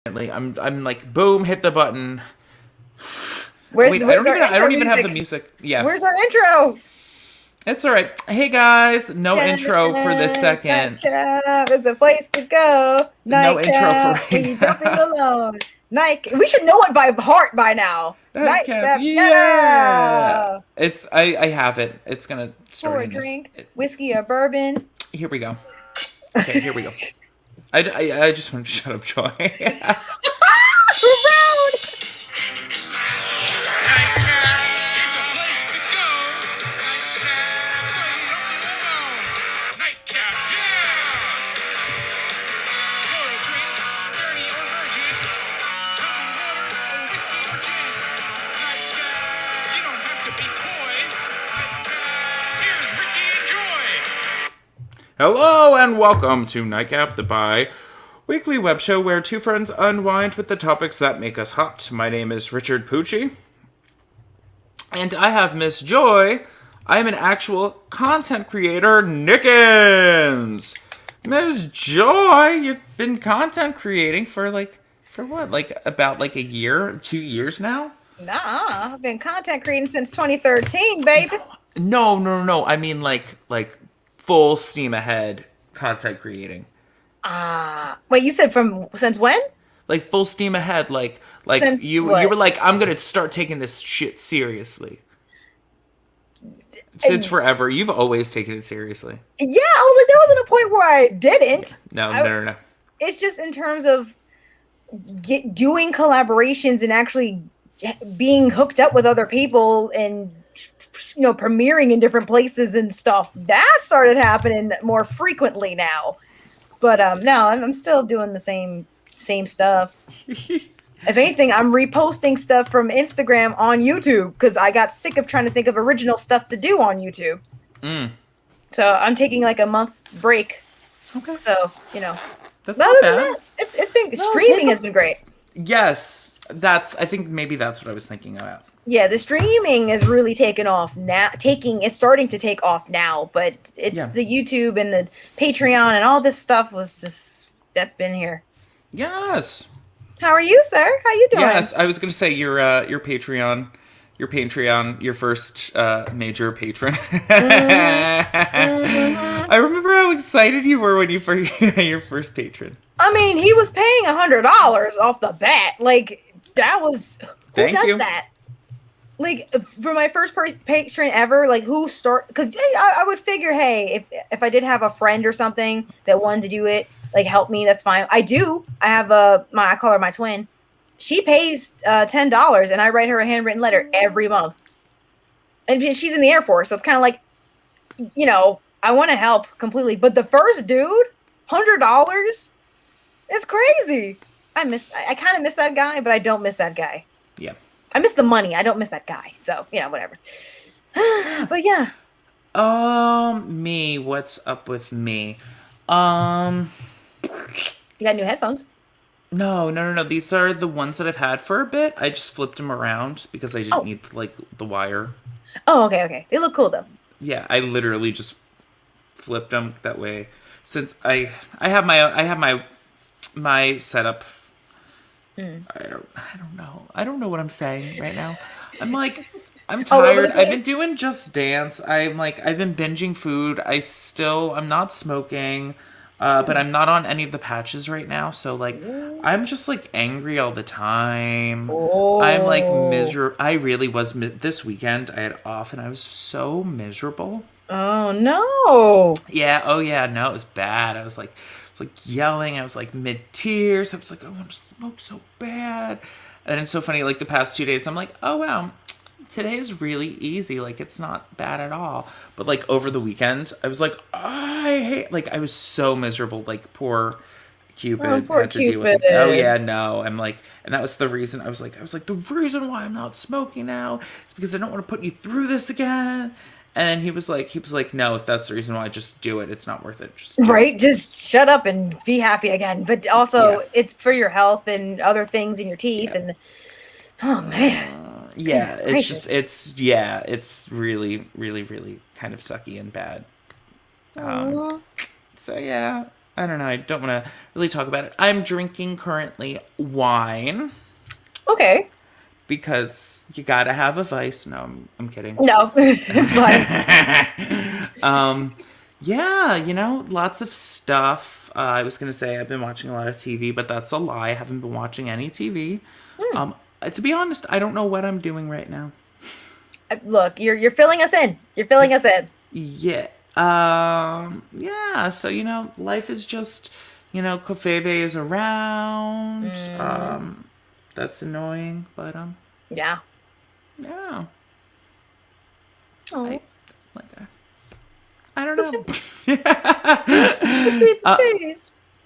I'm like, boom, hit the button. Where's I don't even have music? the music. Yeah, Where's our intro? it's all right. Hey guys, no intro for this second. Nightcap is a place to go. No intro for Nightcap, when right you don't feel now. alone. Night. We should know it by heart by now. Nightcap, Nightcap, yeah. yeah. I have it. It's gonna Pour start a in this. drink, whiskey or bourbon. Here we go. Okay, here we go. I just want to shut up, Joy. Around. Hello and welcome to Nightcap, the bi-weekly web show where two friends unwind with the topics that make us hot. My name is Richard Pucci, and I have Miss Joy. I am an actual content creator, Nickens. Miss Joy, you've been content creating for what? About a year, 2 years now? Nah, I've been content creating since 2013, baby. No. I mean like full steam ahead content creating. Wait, you said from since when? Like full steam ahead, like Since you what? were like, I'm gonna start taking this shit seriously. Since And forever, you've always taken it seriously. yeah, I was like, there wasn't a point where I didn't. No. It's just in terms of doing collaborations and actually being hooked up with other people and premiering in different places and stuff. That started happening more frequently now. But no, I'm still doing the same stuff. If anything, I'm reposting stuff from Instagram on YouTube because I got sick of trying to think of original stuff to do on YouTube. So I'm taking like a month break. Okay, So that's but not other than bad. that, it's been streaming has been great. Yes, I think maybe that's what I was thinking about. Yeah, the streaming is really taken off now. It's starting to take off now, but it's Yeah. the YouTube and the Patreon and all this stuff that's been here. Yes, How are you, sir? How you doing? yes. I was gonna say your Patreon, your first major patron. I remember how excited you were when you first your first patron. I mean, he was paying $100 off the bat. Like that was who Thank does you. that? Like for my first patron ever, like who start? Because I would figure, hey, if I did have a friend or something that wanted to do it, like help me, that's fine. I do. I have I call her my twin. She pays $10, and I write her a handwritten letter every month. And she's in the Air Force, so it's kind of like, I want to help completely. But the first dude, $100, it's crazy. I kind of miss that guy, but I don't miss that guy. Yeah. I miss the money. I don't miss that guy. So, whatever. But yeah. Me, what's up with me? You got new headphones. No. These are the ones that I've had for a bit. I just flipped them around because I didn't Oh. need the wire. Oh, okay. They look cool though. Yeah, I literally just flipped them that way. Since I have my setup. I don't know. I don't know what I'm saying right now. I'm All over tired. the I've been place. doing Just Dance. I've been binging food. I'm not smoking. But I'm not on any of the patches right now, so I'm just angry all the time. I'm Oh. miserable. I really was this weekend. I had off and I was so miserable. Oh no. Yeah. Oh yeah. No, it was bad. I was yelling. I was mid tears. I was I want to smoke so bad. And it's so funny. The past 2 days, I'm oh wow, today is really easy. It's not bad at all. But over the weekend, I was I hate. I was so miserable. Poor Cupid Oh, poor had to deal with Cupid. it. Oh yeah, no. And that was the reason. The reason why I'm not smoking now is because I don't want to put you through this again. And he was no, if that's the reason why, just do it. It's not worth it. Just do it. Right? Just shut up and be happy again. But also, Yeah. it's for your health and other things in your teeth. Yeah. And oh man, Yeah, goodness gracious. it's really, really, really kind of sucky and bad. Aw. So yeah, I don't know. I don't want to really talk about it. I'm drinking currently wine Okay. because you gotta have a vice. No, I'm kidding. No, it's fine. Yeah, lots of stuff. I was gonna say I've been watching a lot of TV, but that's a lie. I haven't been watching any TV. To be honest, I don't know what I'm doing right now. Look, you're filling us in. You're filling us in. Yeah. Yeah. So life is just, Kofebe is around. That's annoying, but Yeah. yeah. Oh. I don't know.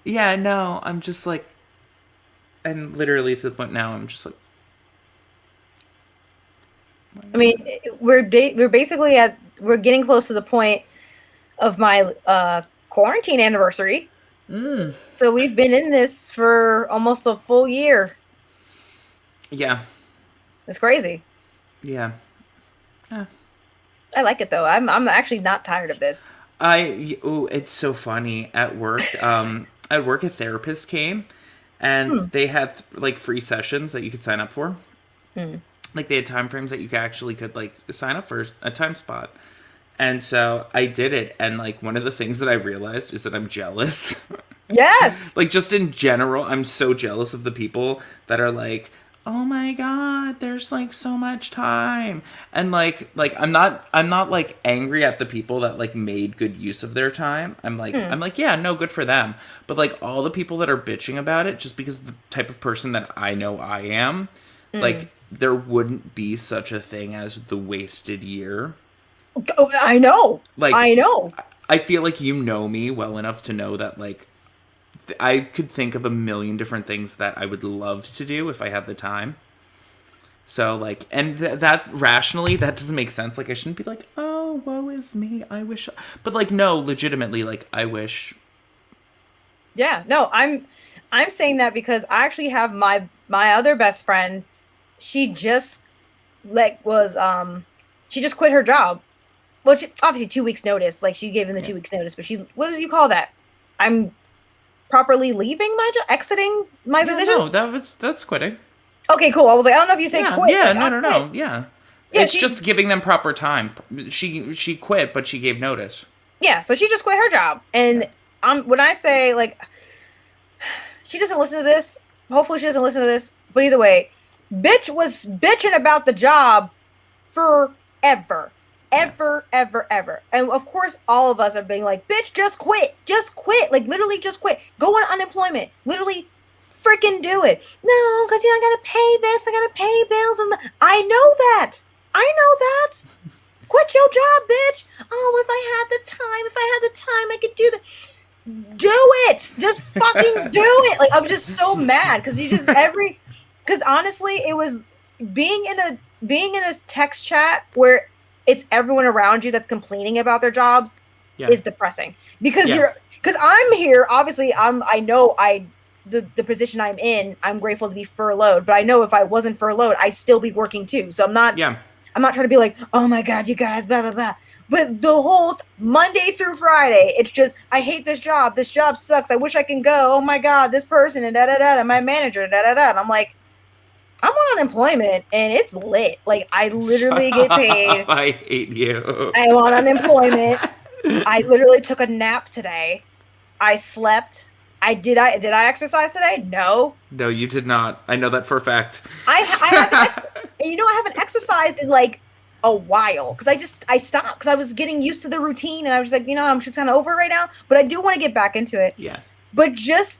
Yeah, no, I'm just like, I'm literally to the point now. I'm just like, I mean, we're basically we're getting close to the point of my quarantine anniversary. So we've been in this for almost a full year. Yeah. It's crazy. Yeah. I like it though. I'm actually not tired of this. It's so funny at work. At work, a therapist came, and they had like free sessions that you could sign up for. Like they had time frames that you could like sign up for a time spot. And so I did it, and like one of the things that I realized is that I'm jealous. Yes. Like just in general, I'm so jealous of the people that are like, oh my god, there's like so much time. And like I'm not like angry at the people that like made good use of their time. I'm like yeah, no, good for them. But like all the people that are bitching about it just because of the type of person that I know I am, like there wouldn't be such a thing as the wasted year. Oh, I know. Like I know. I feel like you know me well enough to know that like I could think of a million different things that I would love to do if I had the time. So, like, and that rationally, that doesn't make sense. Like, I shouldn't be like, oh, woe is me. I wish. But, like, no, legitimately, like, I wish. Yeah, no, I'm saying that because I actually have my other best friend. She just she just quit her job. Well, obviously 2 weeks notice. Like she gave him the 2 weeks notice, but what does you call that? I'm properly leaving my job, exiting my position. No, that's quitting. Okay, cool. I was like, I don't know if you say quit. Yeah, like, no. Yeah, it's just giving them proper time. She quit, but she gave notice. Yeah, so she just quit her job, and when I say like, she doesn't listen to this. Hopefully, she doesn't listen to this. But either way, bitch was bitching about the job forever. Ever. And of course, all of us are being like, bitch, just quit. Like, literally just quit. Go on unemployment. Literally freaking do it. No, because I got to pay this. I got to pay bills. And I know that. Quit your job, bitch. Oh, if I had the time, I could do that. Do it. Just fucking do it. Like, I'm just so mad because because honestly, it was being in a text chat where it's everyone around you that's complaining about their jobs is depressing because I'm here. Obviously, the position I'm in, I'm grateful to be furloughed, but I know if I wasn't furloughed, I'd still be working too. So I'm not trying to be like, oh my God, you guys, blah, blah, blah. But the whole Monday through Friday, it's just, I hate this job. This job sucks. I wish I can go. Oh my God, this person and da-da-da, and my manager, da-da-da. And I'm like, I'm on unemployment and it's lit. Like I literally get paid. I hate you. I'm on unemployment. I literally took a nap today. I slept. Did I exercise today? No. No, you did not. I know that for a fact. I haven't exercised in like a while because I stopped because I was getting used to the routine and I was just like, I'm just kind of over it right now. But I do want to get back into it. Yeah. But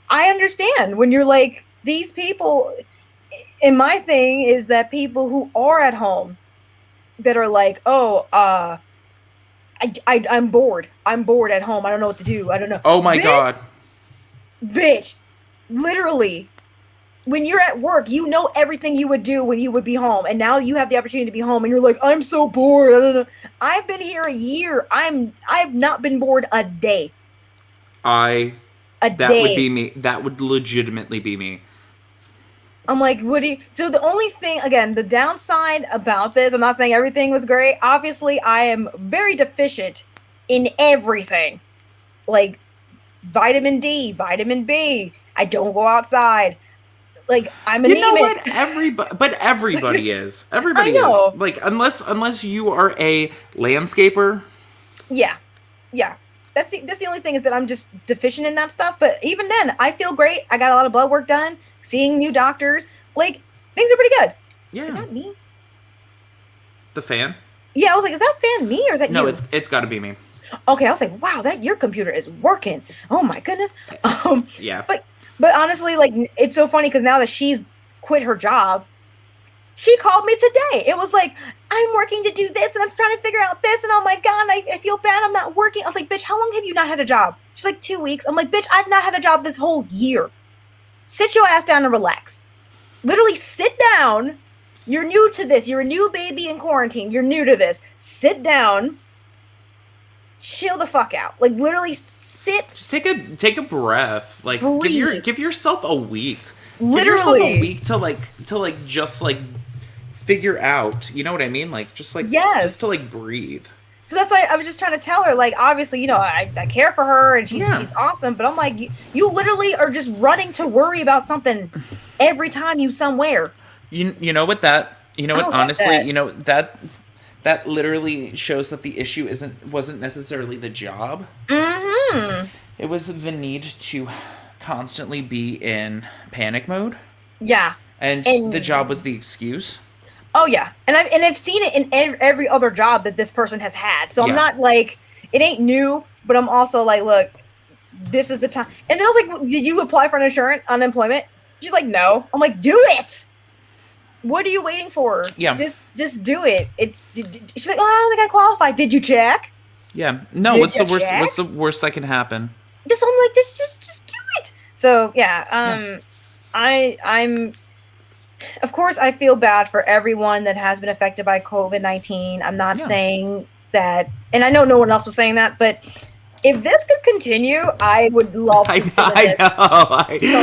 I understand when you're like these people. And my thing is that people who are at home that are like, I'm bored. I'm bored at home. I don't know what to do. I don't know. Oh my God. Bitch. Literally. When you're at work, you know everything you would do when you would be home. And now you have the opportunity to be home and you're like, I'm so bored. I don't know. I've been here a year. I've not been bored a day. That would be me. That would legitimately be me. I'm like, so the only thing, again, the downside about this, I'm not saying everything was great. Obviously, I am very deficient in everything. Like, vitamin D, vitamin B. I don't go outside. Like, I'm You know anemic. what? Everybody is. Everybody I is. know. Like, unless you are a landscaper. Yeah. Yeah. That's the only thing is that I'm just deficient in that stuff. But even then, I feel great. I got a lot of blood work done, seeing new doctors. Like, things are pretty good. Is Yeah. that me? The fan? Yeah, I was like, is that fan me or is that No, you? it's got to be me. Okay, I was like, wow, that your computer is working. Oh my goodness. Yeah. But honestly, like, it's so funny because now that she's quit her job, she called me today. It was like, I'm working to do this and I'm trying to figure out this, and oh my god, I feel bad I'm not working. I was like, bitch, how long have you not had a job? She's like, 2 weeks. I'm like, bitch, I've not had a job this whole year. Sit your ass down and relax. Literally sit down. You're new to this. You're a new baby in quarantine. You're new to this. Sit down. Chill the fuck out. Like, literally sit. Just take a breath. Like, Breathe. give yourself a week. Literally. Give yourself a week to just figure out. You know what I mean? Like, just Yes. just to breathe. So that's why I was just trying to tell her, like, obviously, you know, I care for her and she's awesome, but I'm like, you literally are just running to worry about something every time you somewhere. You know what that, you know what, honestly, that. you know, that literally shows that the issue wasn't necessarily the job. Mm-hmm. It was the need to constantly be in panic mode. Yeah. And the job was the excuse. Oh yeah, and I've seen it in every other job that this person has had. So I'm not like, it ain't new, but I'm also like, look, this is the time. And then I was like, did you apply for unemployment? She's like, no. I'm like, do it. What are you waiting for? Yeah. Just do it. She's like, oh, I don't think I qualify. Did you check? Yeah. No. What's the worst? What's the worst that can happen? I'm like, just do it. So yeah. I'm. Of course, I feel bad for everyone that has been affected by COVID-19. I'm not saying that, and I know no one else was saying that, but if this could continue, I would love to see some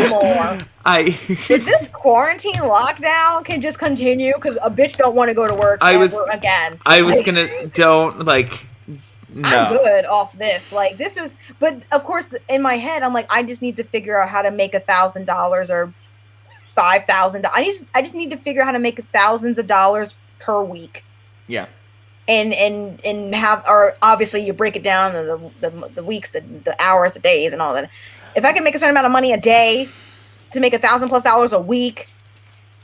more. If this quarantine lockdown can just continue, because a bitch don't want to go to work again. I was no. I'm good off this. Like, this is, but of course, in my head, I'm like, I just need to figure out how to make $1,000 or $5,000. I just need to figure out how to make thousands of dollars per week. Yeah. And have, or obviously you break it down the weeks, the hours, the days, and all that. If I can make a certain amount of money a day to make $1,000+ a week,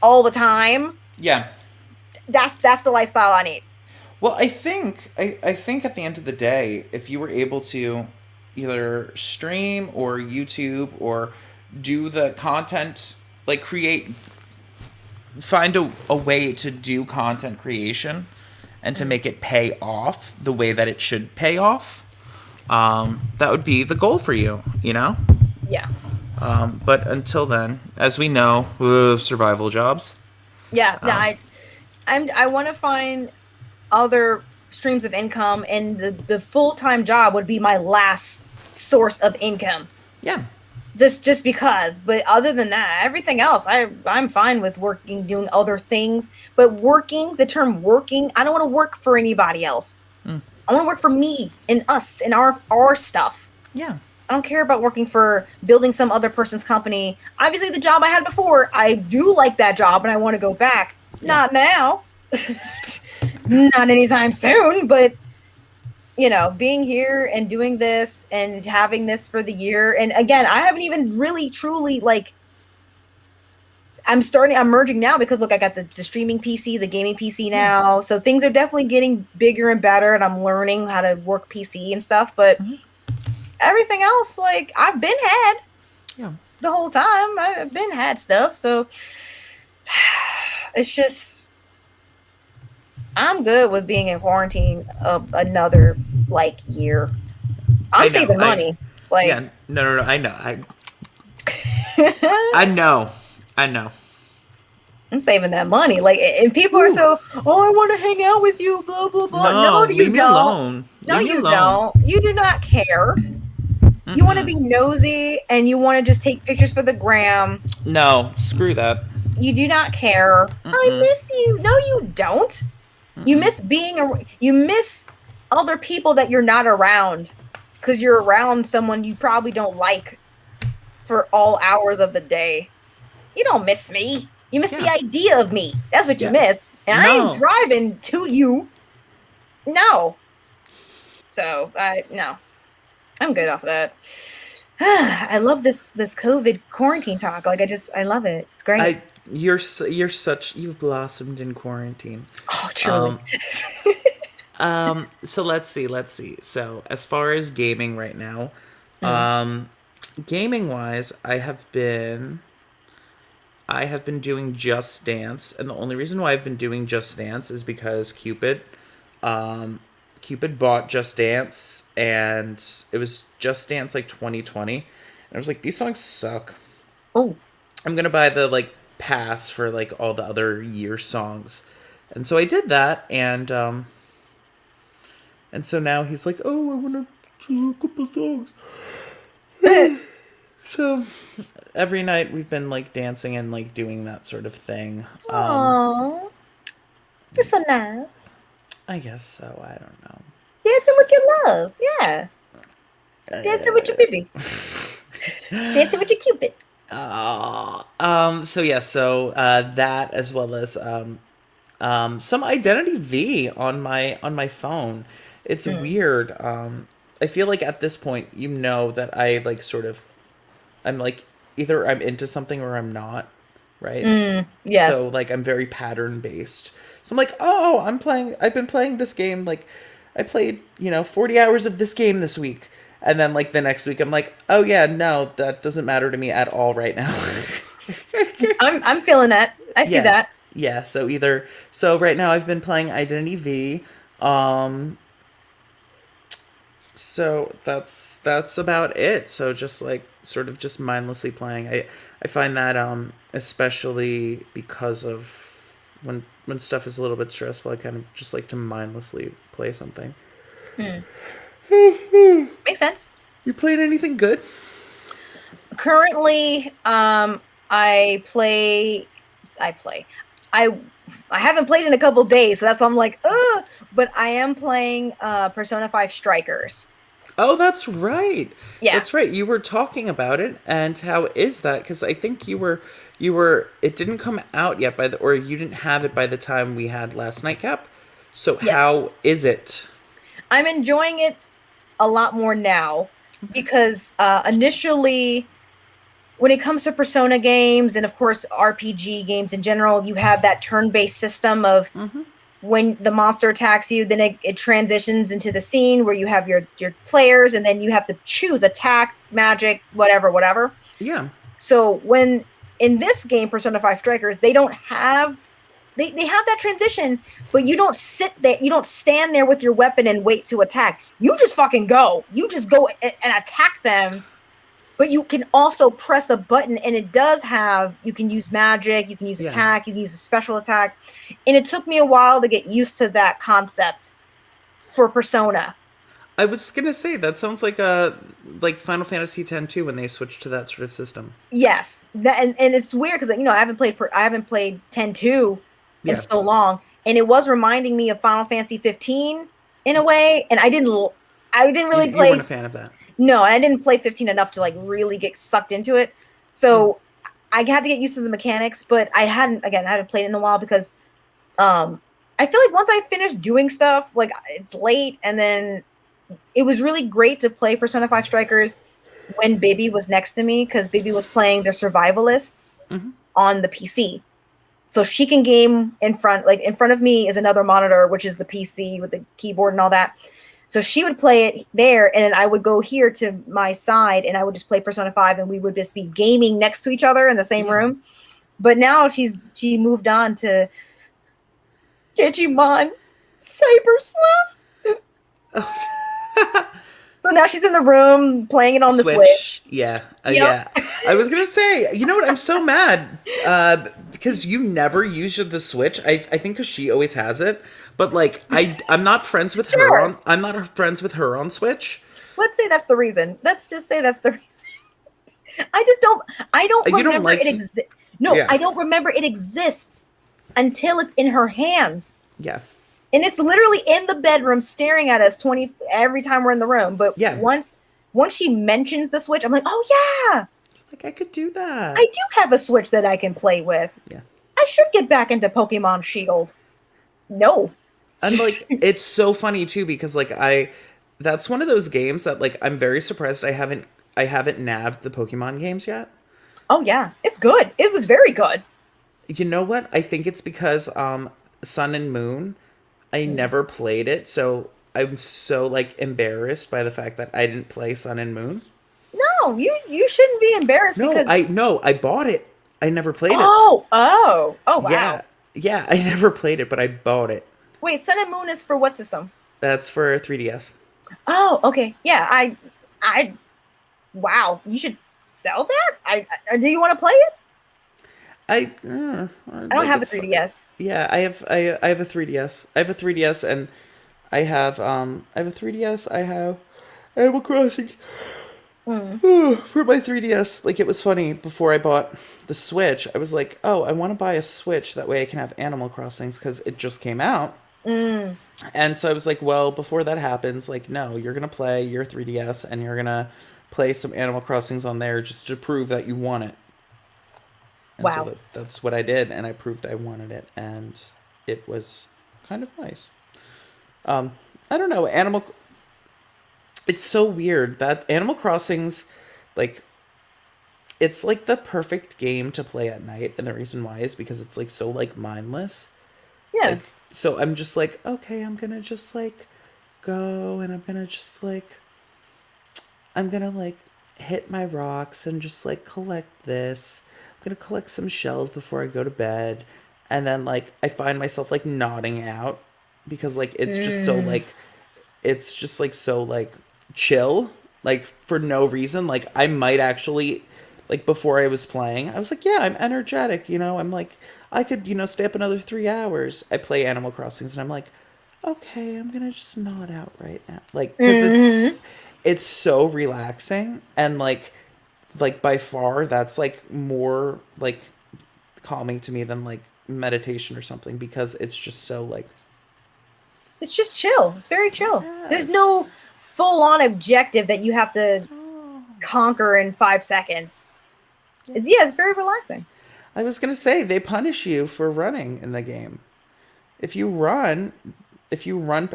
all the time. Yeah. That's the lifestyle I need. Well, I think at the end of the day, if you were able to either stream or YouTube or do the content, like find a way to do content creation and to make it pay off the way that it should pay off, that would be the goal for you, you know? Yeah. But until then, as we know, survival jobs. Yeah. I want to find other streams of income, and the full-time job would be my last source of income. Yeah. This just because, but other than that, everything else, I'm fine with working, doing other things. But the term working, I don't want to work for anybody else. I want to work for me and us and our stuff. Yeah. I don't care about working for building some other person's company. Obviously, the job I had before, I do like that job and I want to go back. Yeah. Not now. Not anytime soon, but you know, being here and doing this and having this for the year. And again, I haven't even really truly, like, I'm merging now because look, I got the streaming PC, the gaming PC now. So things are definitely getting bigger and better, and I'm learning how to work PC and stuff. But everything else, like, I've been had the whole time. I've been had stuff. So it's just, I'm good with being in quarantine another year. I'm saving money. No. I know. I know. I'm saving that money. Like, and people are so, I want to hang out with you, blah blah blah. No, you don't. Alone. No, you don't. You do not care. You want to be nosy and you want to just take pictures for the gram. No, screw that. You do not care. I miss you. No, you don't. You miss you miss other people that you're not around. because you're around someone you probably don't like for all hours of the day. You don't miss me. You miss the Yeah. idea of me. That's what you Yeah. miss. And I ain't No. driving to you. No. So no. I'm good off of that. I love this COVID quarantine talk. Like I love it. It's great. You're such you've blossomed in quarantine. Oh, truly. Um so let's see. So as far as gaming right now, Mm, gaming wise, I have been doing Just Dance, and the only reason why I've been doing Just Dance is because Cupid bought Just Dance, and it was Just Dance like 2020, and I was like, these songs suck. oh, I'm gonna buy the like pass for like all the other year songs, and so I did that, and so now he's like, oh, I wanna do a couple songs. So every night we've been like dancing and like doing that sort of thing. oh, that's so nice. I guess so. I don't know. Dancing with your love, yeah. Dancing with your baby. Dancing with your cupid. So yeah. So that as well as some Identity V on my phone. It's Mm, weird. I feel like at this point, you know that I like sort of I'm like either I'm into something or I'm not, right? So yes. like I'm very pattern based. So I'm like, oh, I've been playing this game like I played, 40 hours of this game this week. And then like the next week I'm like, oh yeah, no, that doesn't matter to me at all right now. I'm feeling that. I see Yeah. that. Yeah, so right now I've been playing Identity V. Um so that's about it. So just like sort of just mindlessly playing. I find that especially because of when stuff is a little bit stressful, I kind of just like to mindlessly play something. Hmm. Makes sense. You played anything good? Currently, I play. I play. I I haven't played in a couple days, so that's why I'm like, ugh. But I am playing Persona 5 Strikers. Oh, that's right. Yeah. That's right. You were talking about it, and how is that? Because I think you were. It didn't come out yet or you didn't have it by the time we had last Nightcap. So Yes. how is it? I'm enjoying it a lot more now because initially, when it comes to Persona games and of course RPG games in general, you have that turn-based system of Mm-hmm. when the monster attacks you, then it transitions into the scene where you have your players, and then you have to choose attack, magic, whatever, whatever. Yeah. So when in this game, Persona 5 Strikers, they don't have they have that transition, but you don't sit there, you don't stand there with your weapon and wait to attack. You just fucking go. You just go and attack them, but you can also press a button, and it does have, you can use magic, you can use Yeah. attack, you can use a special attack. And it took me a while to get used to that concept for Persona. I was gonna say that sounds like a like Final Fantasy X too when they switched to that sort of system. Yes, that, and it's weird because I haven't played 10-2 in Yeah. so long, and it was reminding me of Final Fantasy 15 in a way, and I didn't really You weren't a play. fan of that. No, I didn't play 15 enough to like really get sucked into it. Yeah. So I had to get used to the mechanics, but I hadn't played it in a while because um I feel like once I finished doing stuff, like it's late, and then it was really great to play Persona 5 Strikers when Baby was next to me because Baby was playing the survivalists Mm-hmm. on the PC. So she can game like in front of me is another monitor, which is the PC with the keyboard and all that. So she would play it there, and then I would go here to my side, and I would just play Persona 5, and we would just be gaming next to each other in the same Yeah. room. But now she moved on to Digimon Cyber Sleuth. So now she's in the room playing it on the Switch. Switch. Yeah. Yep. Yeah. I was gonna say, you know what? I'm so mad because you never use the Switch. I think because she always has it, but like I'm not friends with her Sure. on. I'm not friends with her on Switch. Let's say that's the reason. Let's just say that's the reason. I just don't. I don't You don't remember it like. exists. No, Yeah. I don't remember it exists until it's in her hands. Yeah. and it's literally in the bedroom staring at us 20 every time we're in the room. But Yeah. once she mentions the Switch, I'm like, oh yeah, Like, I could do that. I do have a Switch that I can play with. Yeah. I should get back into Pokemon Shield. No. And like it's so funny too because like I that's one of those games that like I'm very surprised I haven't nabbed the Pokemon games yet. Oh yeah, it's good. It was very good. You know what? I think it's because Sun and Moon, I Mm. never played it, so I'm so like embarrassed by the fact that I didn't play Sun and Moon. No, you shouldn't be embarrassed because No, I bought it. I never played it. oh wow. Yeah. Yeah, I never played it, but I bought it. Wait, Sun and Moon is for what system? That's for 3DS. Oh, okay. Yeah, I wow. You should sell that. Do you want to play it? I don't Like have a it's fun. 3DS. Yeah, I have a 3DS. I have a 3DS and I have a 3DS. I have Animal Crossing Mm. for my 3DS. Like it was funny before I bought the Switch. I was like, "Oh, I want to buy a Switch that way I can have Animal Crossings cuz it just came out." Mm. And so I was like, "Well, before that happens, like no, you're going to play your 3DS and you're going to play some Animal Crossings on there just to prove that you want it." And so Wow. that's what I did, and I proved I wanted it, and it was kind of nice. Um, I don't know, Animal. It's so weird that Animal Crossing's like it's like the perfect game to play at night, and the reason why is because it's like so like mindless. Yeah. Like so, I'm just like okay, I'm gonna just like go, and I'm gonna like hit my rocks and just like collect this. I'm gonna collect some shells before I go to bed. And then like I find myself like nodding out because like Mm. it's just like so like chill. Like for no reason. Like I might actually like before I was playing, I was like, yeah, I'm energetic, I'm like I could, stay up another 3 hours. I play Animal Crossings and I'm like, okay, I'm gonna just nod out right now. Like, because Hmm. it's so relaxing and like by far that's like more like calming to me than like meditation or something because it's just so like It's just chill. It's very chill. There's yes. no full on objective that you have to Oh, conquer in 5 seconds. yeah. It's very relaxing. I was gonna say they punish you for running in the game. If you run, if you run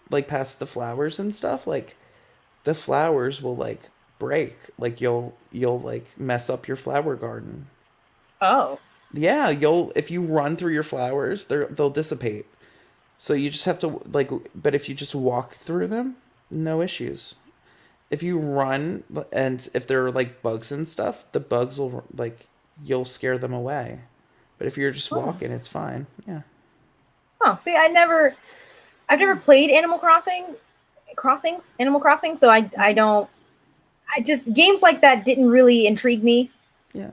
like past the flowers and stuff, like the flowers will like break. Like you'll like mess up your flower garden. Oh. Yeah, you'll if you run through your flowers, they'll dissipate. So you just have to like but if you just walk through them, no issues. If you run and if there are like bugs and stuff, the bugs will like you'll scare them away. But if you're just Oh. walking, it's fine. Yeah. Oh, see, I've never played Animal Crossing, so I don't I just games like that didn't really intrigue me. Yeah.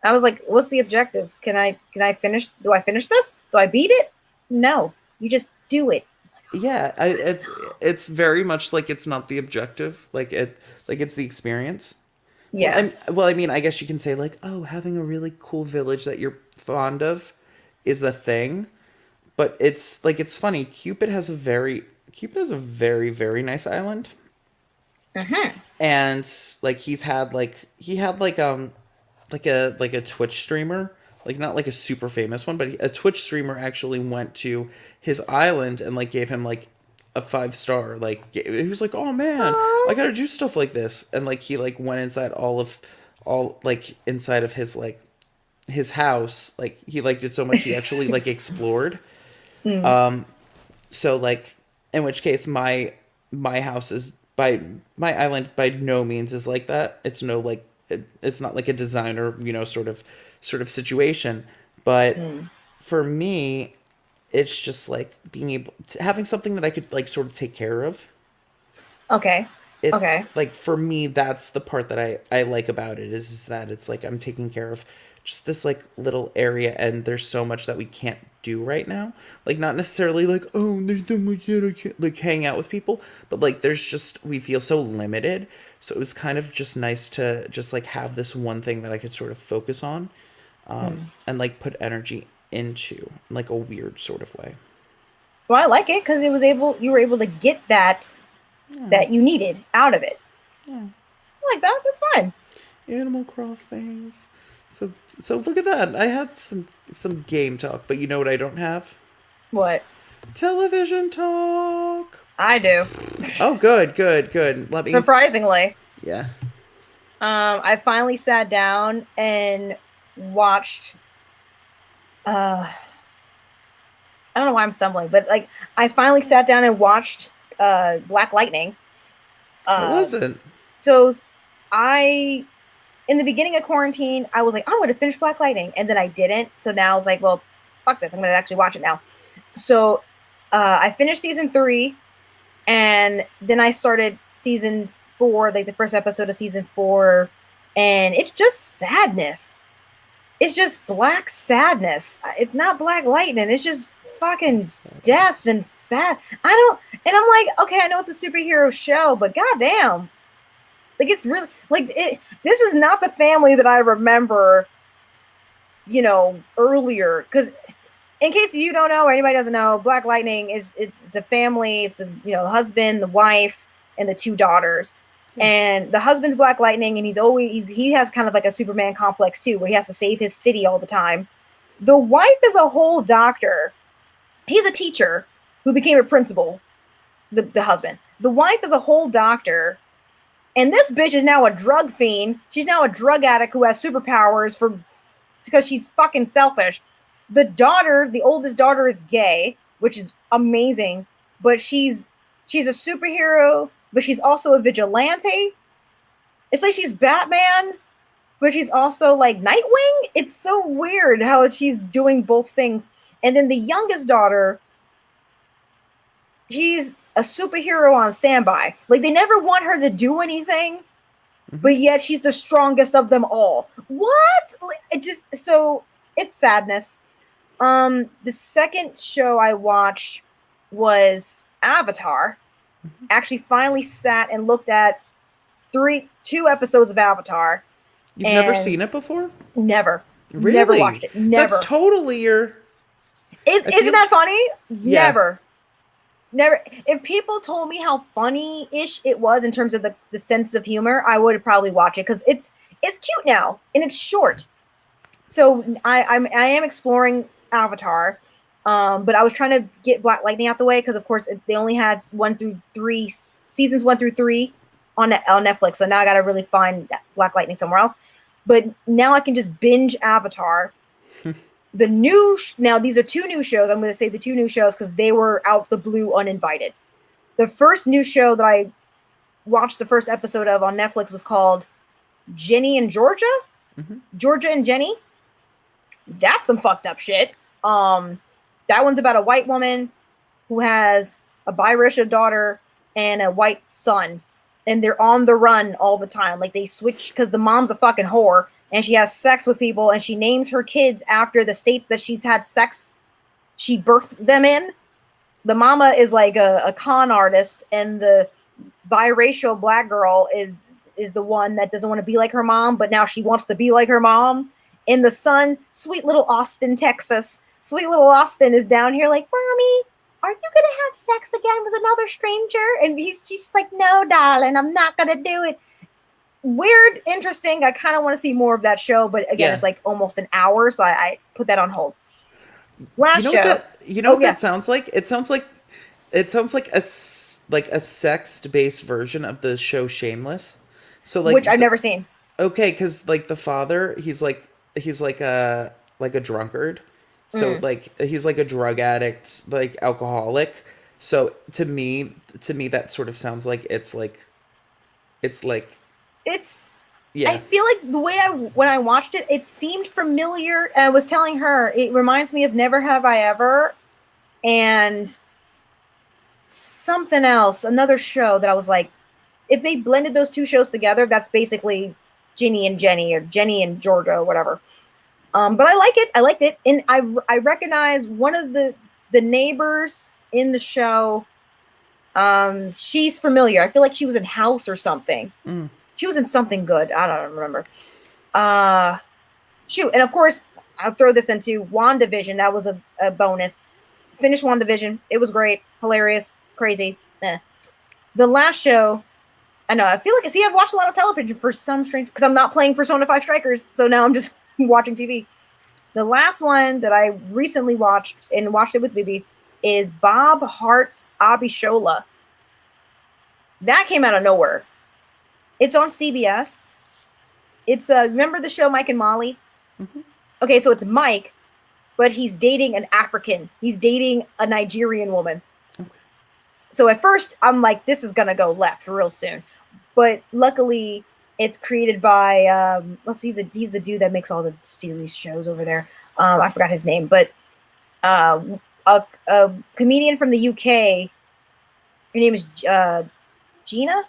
I was like, what's the objective? Can I finish do I finish this? Do I beat it? No. You just do it. Yeah, it's very much like it's not the objective, like it's the experience. Yeah. I mean, I guess you can say like, oh, having a really cool village that you're fond of is a thing, but it's funny. Cupid has a very very nice island, Hmm. and like he had like a Twitch streamer, like not like a super famous one, but a Twitch streamer actually went to his island and like gave him like a 5 star. Like he was like, "Oh man, I Oh. gotta do stuff like this," and like he like went inside all like inside of his house. Like he liked it so much he actually like explored. Mm. So like in which case my house is by my island by no means is like that. It's not like a designer, sort of situation. But Mm. for me, it's just like being able to having something that I could like sort of take care of. Okay. It Okay. like for me that's the part that I like about it is that it's like I'm taking care of just this like little area and there's so much that we can't do right now, like not necessarily like oh there's so much that I can't like hang out with people, but like there's just we feel so limited, so it was kind of just nice to just like have this one thing that I could sort of focus on, Mm. and like put energy into in, like a weird sort of way. Well, I like it because you were able to get that you needed out of it. Yeah. I like that. That's fine. Animal Crossing. So so look at that. I had some game talk, but you know what I don't have? What? Television talk. I do. Oh, good, good, good. Let me. Surprisingly. Yeah. I finally sat down and watched I don't know why I'm stumbling, but like I finally sat down and watched Black Lightning. I Uh wasn't. so I in the beginning of quarantine, I was like, I'm gonna finish Black Lightning, and then I didn't. So now I was like, well, fuck this, I'm gonna actually watch it now. So I finished season 3, and then I started season 4, like the first episode of season 4, and it's just sadness. It's just black sadness. It's not Black Lightning. It's just fucking death and sad. I don't, and I'm like, okay, I know it's a superhero show, but goddamn, like it's really like it. This is not the family that I remember, earlier. Because in case you don't know or anybody doesn't know, Black Lightning it's a family. It's a husband, the wife, and the 2 daughters. And the husband's Black Lightning, and he has kind of like a Superman complex too, where he has to save his city all the time. The wife is a whole doctor. He's a teacher who became a principal. The husband. The wife is a whole doctor, and this bitch is now a drug fiend. She's now a drug addict who has superpowers because she's fucking selfish. The oldest daughter, is gay, which is amazing, but she's a superhero, but she's also a vigilante. It's like she's Batman, but she's also like Nightwing. It's so weird how she's doing both things. And then the youngest daughter, she's a superhero on standby. Like they never want her to do anything, but yet she's the strongest of them all. What? It's sadness. The second show I watched was Avatar. Actually finally sat and looked at 2 episodes of Avatar. You've never seen it before? Never. Really? Never watched it. Never. That's totally your. Isn't that funny? Yeah. Never. Never. If people told me how funny-ish it was in terms of the sense of humor, I would probably watch it because it's cute now and it's short. So I am exploring Avatar, but I was trying to get Black Lightning out the way because of course they only had seasons 1 through 3 on Netflix. So now I got to really find Black Lightning somewhere else. But now I can just binge Avatar. Now these are 2 new shows. I'm going to say the 2 new shows because they were out the blue uninvited. The first new show that I watched the first episode of on Netflix was called Jenny and Georgia. Georgia and Jenny. That's some fucked up shit. That one's about a white woman who has a biracial daughter and a white son, and they're on the run all the time. Like they switch because the mom's a fucking whore and she has sex with people, and she names her kids after the states that she's had sex. She birthed them in. The mama is like a con artist, and the biracial black girl is the one that doesn't want to be like her mom, but now she wants to be like her mom. And the son, sweet little Austin, Texas. Sweet little Austin is down here like, Mommy, are you going to have sex again with another stranger? And she's like, no, darling, I'm not going to do it. Weird, interesting. I kind of want to see more of that show, but again, It's like almost an hour, so I put that on hold. Last show. That sounds like? It sounds like a sex-based version of the show Shameless. So like which I've never seen. Okay, because like the father, he's like a drunkard. So like he's like a drug addict, like alcoholic. So to me that sort of sounds like it's yeah. I feel like the way when I watched it, it seemed familiar. And I was telling her it reminds me of Never Have I Ever and something else, another show that I was like, if they blended those 2 shows together, that's basically Ginny and Jenny or Jenny and Georgia or whatever. But I like it. I liked it. And I recognize one of the neighbors in the show. She's familiar. I feel like she was in House or something. She was in something good. I don't remember. And of course, I'll throw this into WandaVision. That was a bonus. Finished WandaVision. It was great, hilarious, crazy. The last show, I know. I feel like I've watched a lot of television for some strange because I'm not playing Persona 5 Strikers, so now I'm just watching TV. The last one that I recently watched and watched it with Bibi is Bob Hart's Abishola. That came out of nowhere. It's on CBS. It's remember the show Mike and Molly? Mm-hmm. Okay, so it's Mike, but he's dating an African. He's dating a Nigerian woman. Okay. So at first I'm like, this is gonna go left real soon, but luckily it's created by he's the dude that makes all the series shows over there. I forgot his name, but a comedian from the UK. Her name is Gina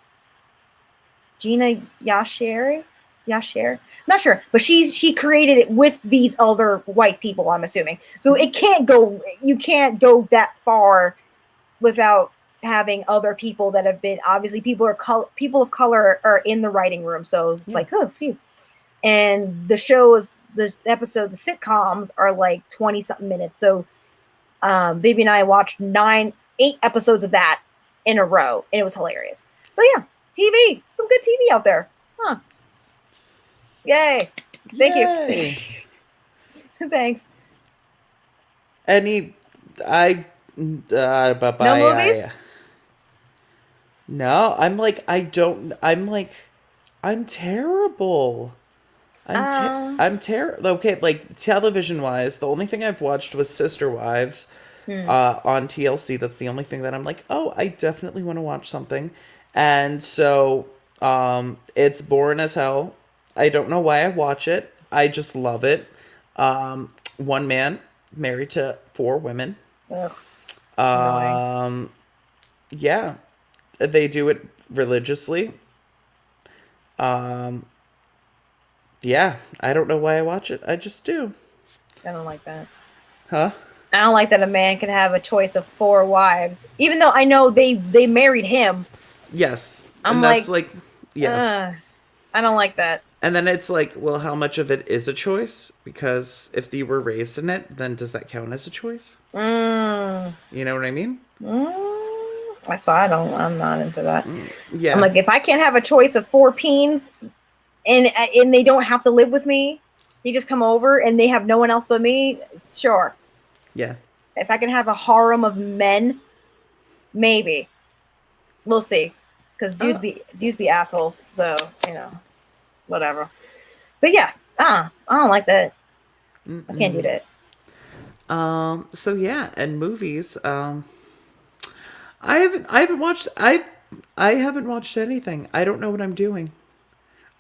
Yashere. Not sure, but she created it with these other white people, I'm assuming. So you can't go that far without having other people that have been, obviously people of color are in the writing room. So it's like, oh, phew. And the sitcoms are like 20 something minutes. So Baby and I watched 8 episodes of that in a row, and it was hilarious. So yeah, TV, some good TV out there. Huh. Yay. Thank you. Thanks. No movies? No, I'm terrible. I'm terrible. Okay, like television wise, the only thing I've watched was Sister Wives on TLC. That's the only thing that I'm like, oh, I definitely want to watch something. And so it's boring as hell. I don't know why I watch it. I just love it. One man married to 4 women. Ugh. Yeah, they do it religiously. Yeah, I don't know why I watch it. I just do. I don't like that. Huh? I don't like that a man can have a choice of 4 wives, even though I know they married him. Yes, I'm and that's like yeah. I don't like that. And then it's like, well, how much of it is a choice? Because if you were raised in it, then does that count as a choice? You know what I mean? That's why I'm not into that. Yeah. I'm like, if I can't have a choice of 4 peens and they don't have to live with me, they just come over and they have no one else but me, sure. Yeah. If I can have a harem of men, maybe. We'll see. Because dudes be assholes, so, whatever. But yeah, I don't like that. I can't do that. So yeah, and movies. I haven't watched anything. I don't know what I'm doing.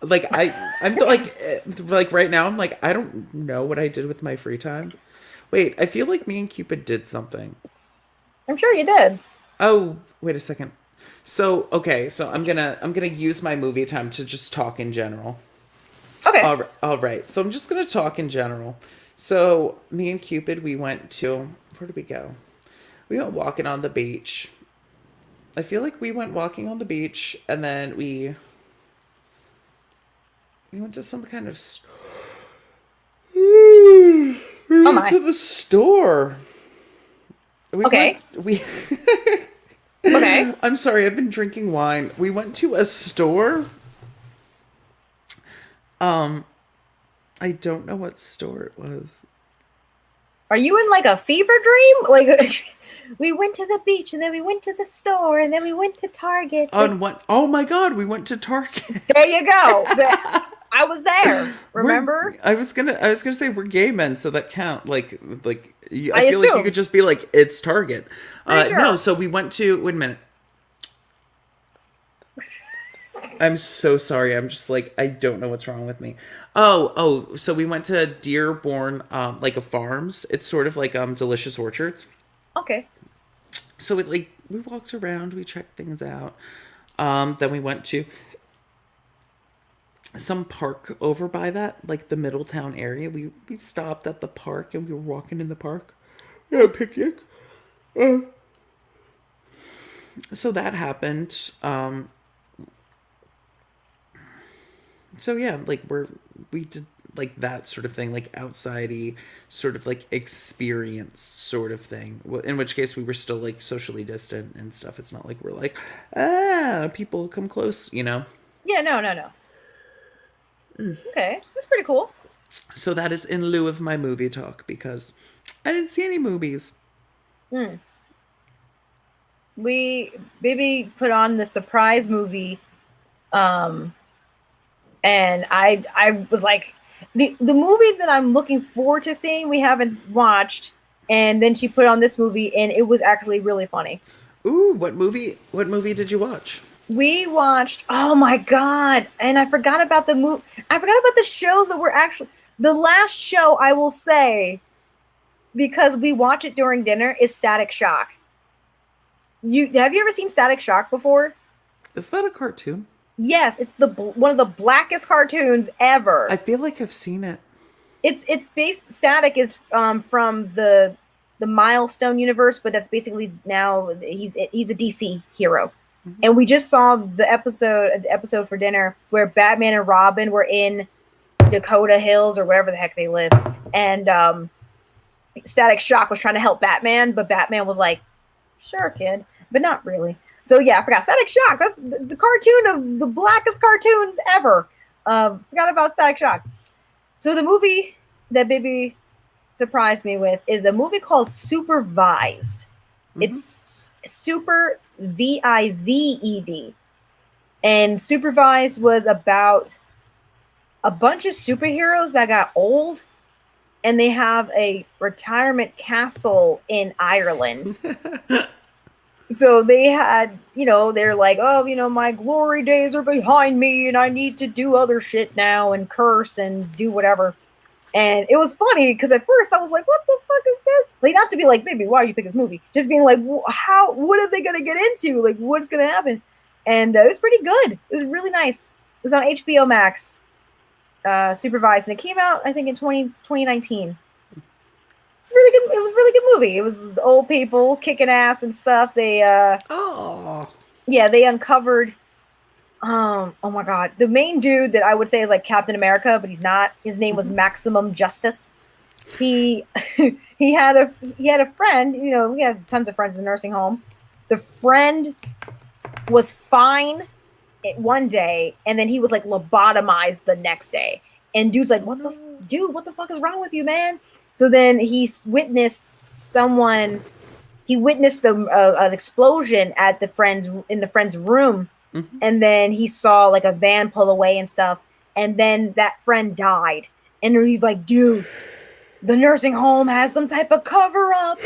Like I'm like right now I'm like, I don't know what I did with my free time. Wait, I feel like me and Cupid did something. I'm sure you did. Oh, wait a second. So, okay, so I'm gonna use my movie time to just talk in general. Okay. All right. So I'm just gonna talk in general. So me and Cupid, where did we go? We went walking on the beach. I feel like we went walking on the beach, and then we went to some kind of. We went to the store. Okay. Okay. I'm sorry, I've been drinking wine. We went to a store. I don't know what store it was. Are you in like a fever dream? Like we went to the beach and then we went to the store and then we went to Target. Oh my God, we went to Target. There you go. I was there. Remember? I was gonna say we're gay men, so that count. I feel assumed. like you could just be like, it's Target. Sure. No, so we went to. Wait a minute. I'm so sorry. I'm just like, I don't know what's wrong with me. Oh, so we went to Dearborn, like a farms. It's sort of like Delicious Orchards. Okay. So we walked around, we checked things out. Then we went to some park over by that, like the Middletown area. We stopped at the park and we were walking in the park. We had a picnic. So that happened. So yeah, like we did like that sort of thing, like outsidey sort of like experience sort of thing. In which case we were still like socially distant and stuff. It's not like we're like, people come close, you know. Yeah, no. Okay, that's pretty cool. So that is in lieu of my movie talk because I didn't see any movies. Hmm. We Baby put on the surprise movie, um, and I was like, the movie that I'm looking forward to seeing we haven't watched, and then she put on this movie, and it was actually really funny. Ooh, what movie? What movie did you watch? We watched, oh my god, and I forgot about the movie. I forgot about the shows that were actually the last show. I will say, because we watch it during dinner, is Static Shock. You have you ever seen Static Shock before? Is that a cartoon? Yes, it's the one of the blackest cartoons ever. I feel like I've seen it. It's based Static is from the Milestone universe, but that's basically now he's a DC hero. Mm-hmm. And we just saw the episode for dinner where Batman and Robin were in Dakota Hills or wherever the heck they live, and Static Shock was trying to help Batman, but Batman was like, "Sure, kid," but not really. So yeah, I forgot Static Shock. That's the cartoon of the blackest cartoons ever. Forgot about Static Shock. So the movie that Baby surprised me with is a movie called Supervised. Mm-hmm. It's Super Vized. And Supervised was about a bunch of superheroes that got old and they have a retirement castle in Ireland. So they had, they're like, oh, my glory days are behind me and I need to do other shit now and curse and do whatever. And it was funny because at first I was like, what the fuck is this? Like, not to be like, baby, why are you picking this movie? Just being like, what are they going to get into? Like, what's going to happen? And it was pretty good. It was really nice. It was on HBO Max, Supervised. And it came out, I think, in 2019. It's really good. It was a really good movie. It was the old people kicking ass and stuff. They, they uncovered, oh my god, the main dude that I would say is like Captain America, but he's not. His name was Maximum Justice. He he had a friend. We had tons of friends in the nursing home. The friend was fine one day, and then he was like lobotomized the next day. And dude's like, what the fuck is wrong with you, man? So then he witnessed an explosion at the friend's room. Mm-hmm. And then he saw like a van pull away and stuff. And then that friend died. And he's like, dude, the nursing home has some type of cover up.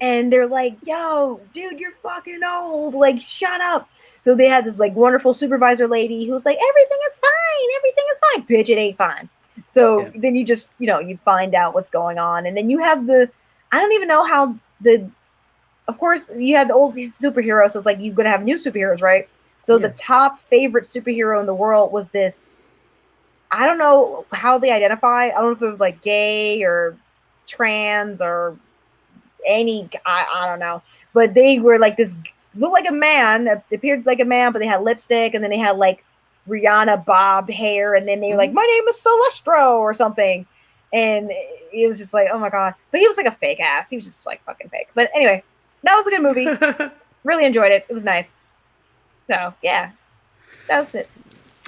And they're like, yo, dude, you're fucking old. Like, shut up. So they had this like wonderful supervisor lady who was like, everything is fine. Bitch, it ain't fine. So then you just, you find out what's going on. And then you have I don't even know how of course you have the old superheroes. So it's like, you're going to have new superheroes, right? So the top favorite superhero in the world was this, I don't know how they identify. I don't know if it was like gay or trans or I don't know. But they were like this, looked like a man, appeared like a man, but they had lipstick and then they had like Rihanna bob hair, and then they were like, my name is Celestro or something, and it was just like, oh my god. But he was like a fake ass. He was just like fucking fake. But anyway, that was a good movie. Really enjoyed it. It was nice. So yeah, that was it.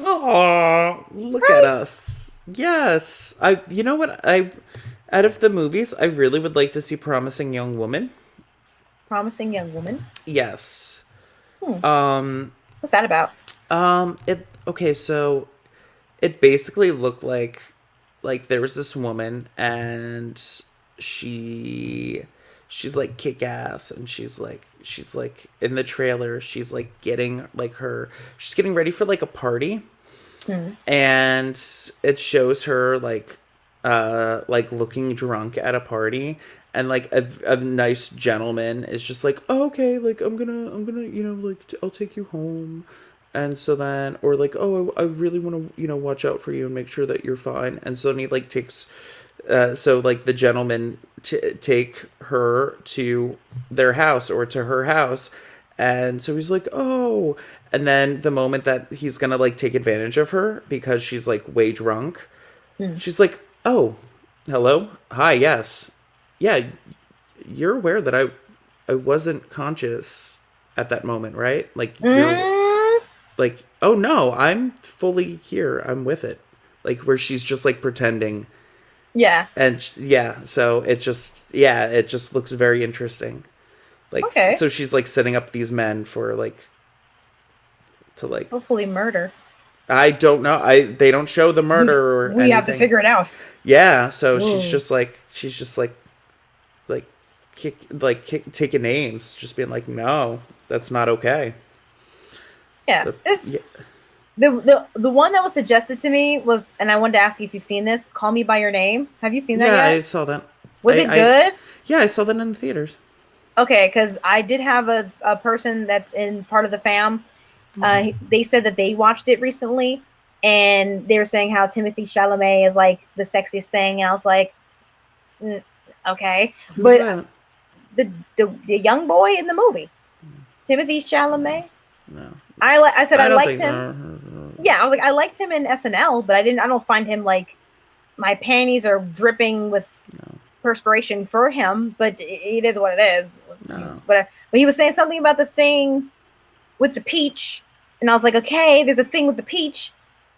Oh, look at us. Yes, you know what, out of the movies, I really would like to see Promising Young Woman. Promising Young Woman? Yes. What's that about? So it basically looked like there was this woman and she's like kick ass, and she's like in the trailer, she's getting ready for like a party. And it shows her like looking drunk at a party, and like a nice gentleman is just like, oh, okay, like I'm gonna like I'll take you home. And so then, or like, oh, I really want to, watch out for you and make sure that you're fine. And so then he like takes, so like the gentleman take her to their house or to her house. And so he's like, oh, and then the moment that he's going to like take advantage of her because she's like way drunk, She's like, "Oh, hello, hi, yes, yeah, you're aware that I wasn't conscious at that moment, right? Like you're Mm, like, oh no, I'm fully here. I'm with it. Like where she's just like pretending, yeah. and yeah, so it just looks very interesting. Like Okay. so she's like setting up these men for like to like Hopefully, murder. I don't know. I They don't show the We murder or we have to anything. figure it out. Yeah, so Ooh. she's just like taking names, just being like, no, that's not okay. Yeah. That, yeah, It's the one that was suggested to me was, and I wanted to ask you if you've seen this. Call Me by Your Name. Have you seen that yeah, I yet? saw that. Was it I good? Yeah, I saw that in the theaters. Okay, because I did have a person that's in part of the fam. They said that they watched it recently, and they were saying how Timothy Chalamet is like the sexiest thing, and I was like, mm, okay, Who's but that? the young boy in the movie, Timothy Chalamet. No, I said I I don't liked think. him. Yeah, I was like I liked him in SNL, but I don't find him like my panties are dripping with No, perspiration for him. But it is what it is. no. But he was saying something about the thing with the peach, and I was like, okay, there's a thing with the peach,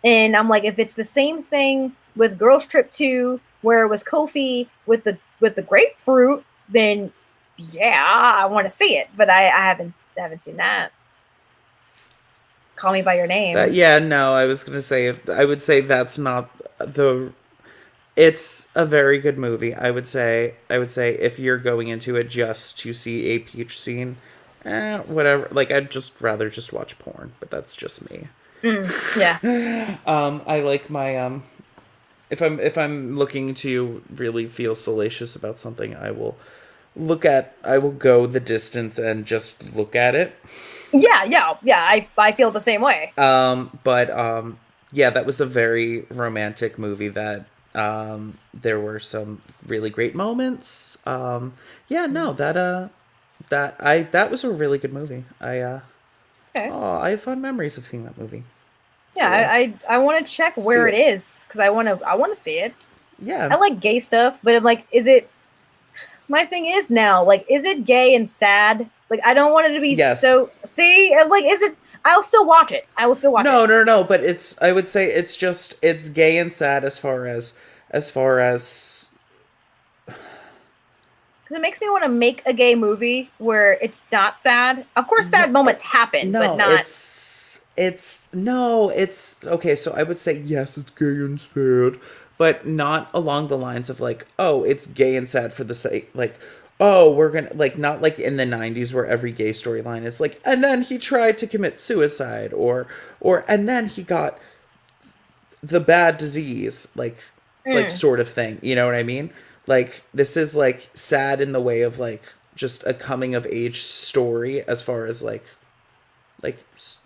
and I'm like, if it's the same thing with Girls Trip 2, where it was Kofi with the grapefruit, then yeah, I want to see it, but I haven't seen that. Call Me by Your That Name. Yeah, no. I was gonna say if I would say that's not the. It's a very good movie. I would say if you're going into it just to see a peach scene, whatever. Like I'd just rather just watch porn, but that's just me. Yeah. I like my if I'm looking to really feel salacious about something, I will go the distance and just look at it. Yeah. I feel the same way. But yeah, that was a very romantic movie that there were some really great moments. Yeah, no, that was a really good movie. Okay. I have fond memories of seeing that movie. Yeah, So yeah, I want to check see where it it. is because I want to see it. Yeah. I like gay stuff, but I'm like, is it? My thing is now, like, is it gay and sad? Like, I don't want it to be Yes. so. See, I'm like, is it? I'll still watch it. I will still watch it No. But I would say it's gay and sad as far as because it makes me want to make a gay movie where it's not sad. Of course, no, sad moments happen, but no, not. it's no, it's okay. So I would say yes, it's gay and sad, but not along the lines of like, oh, it's gay and sad for the sake, like, oh, we're gonna like not like in the '90s where every gay storyline is like, and then he tried to commit suicide, or and then he got the bad disease, like Mm, sort of thing. You know what I mean? Like this is like sad in the way of like just a coming of age story as far as like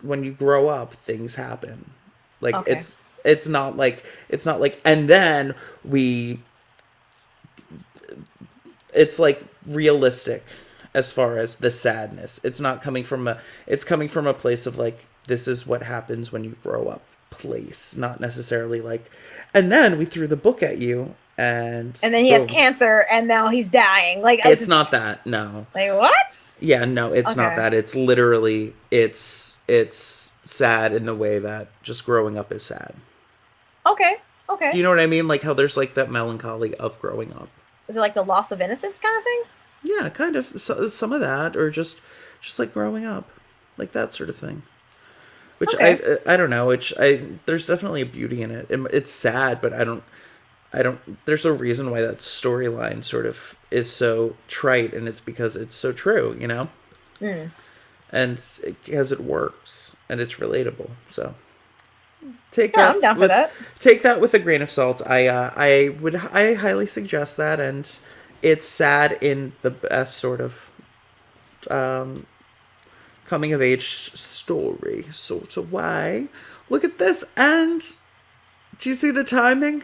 when you grow up things happen, like okay. it's not like and then we it's like realistic as far as the sadness. It's not coming from a it's coming from a place of like this is what happens when you grow up place, not necessarily like and then we threw the book at you and And then he has boom. cancer, and now he's dying. Like, It's not that. No. like what? Yeah, no, it's not Okay. that. It's literally it's sad in the way that just growing up is sad. Okay. Do Okay. you know what I mean? Like how there's like that melancholy of growing up. Is it like the loss of innocence kind of thing? Yeah, kind of some of that, or just like growing up, like that sort of thing. Which Okay. I don't know. Which I There's definitely a beauty in it. It's sad, but I don't. There's a reason why that storyline sort of is so trite, and it's because it's so true, you know, Mm. and because it works and it's relatable. So take Yeah, that I'm down for with that. a grain of salt. I highly suggest that, and it's sad in the best sort of um, coming of age story sort of way. Look at this, and do you see the timing?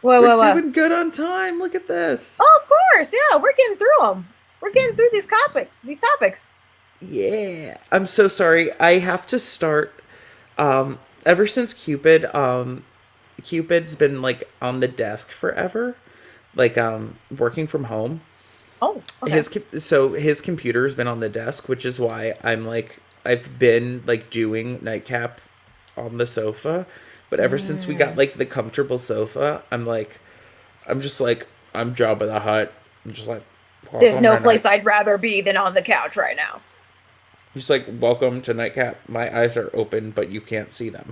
Whoa, We're whoa, whoa. doing good on time. Look at this. Oh, of course. Yeah, we're getting through them. We're getting through these topics. Yeah. I'm so sorry. I have to start. Ever since Cupid, Cupid's been like on the desk forever, like working from home. Oh, okay. His computer's been on the desk, which is why I've been like doing Nightcap on the sofa. But ever since we got like the comfortable sofa, I'm just like I'm Jabba the Hutt. I'm just like There's welcome no to place I'd rather be than on the couch right now. just like welcome to Nightcap. My eyes are open, but you can't see them.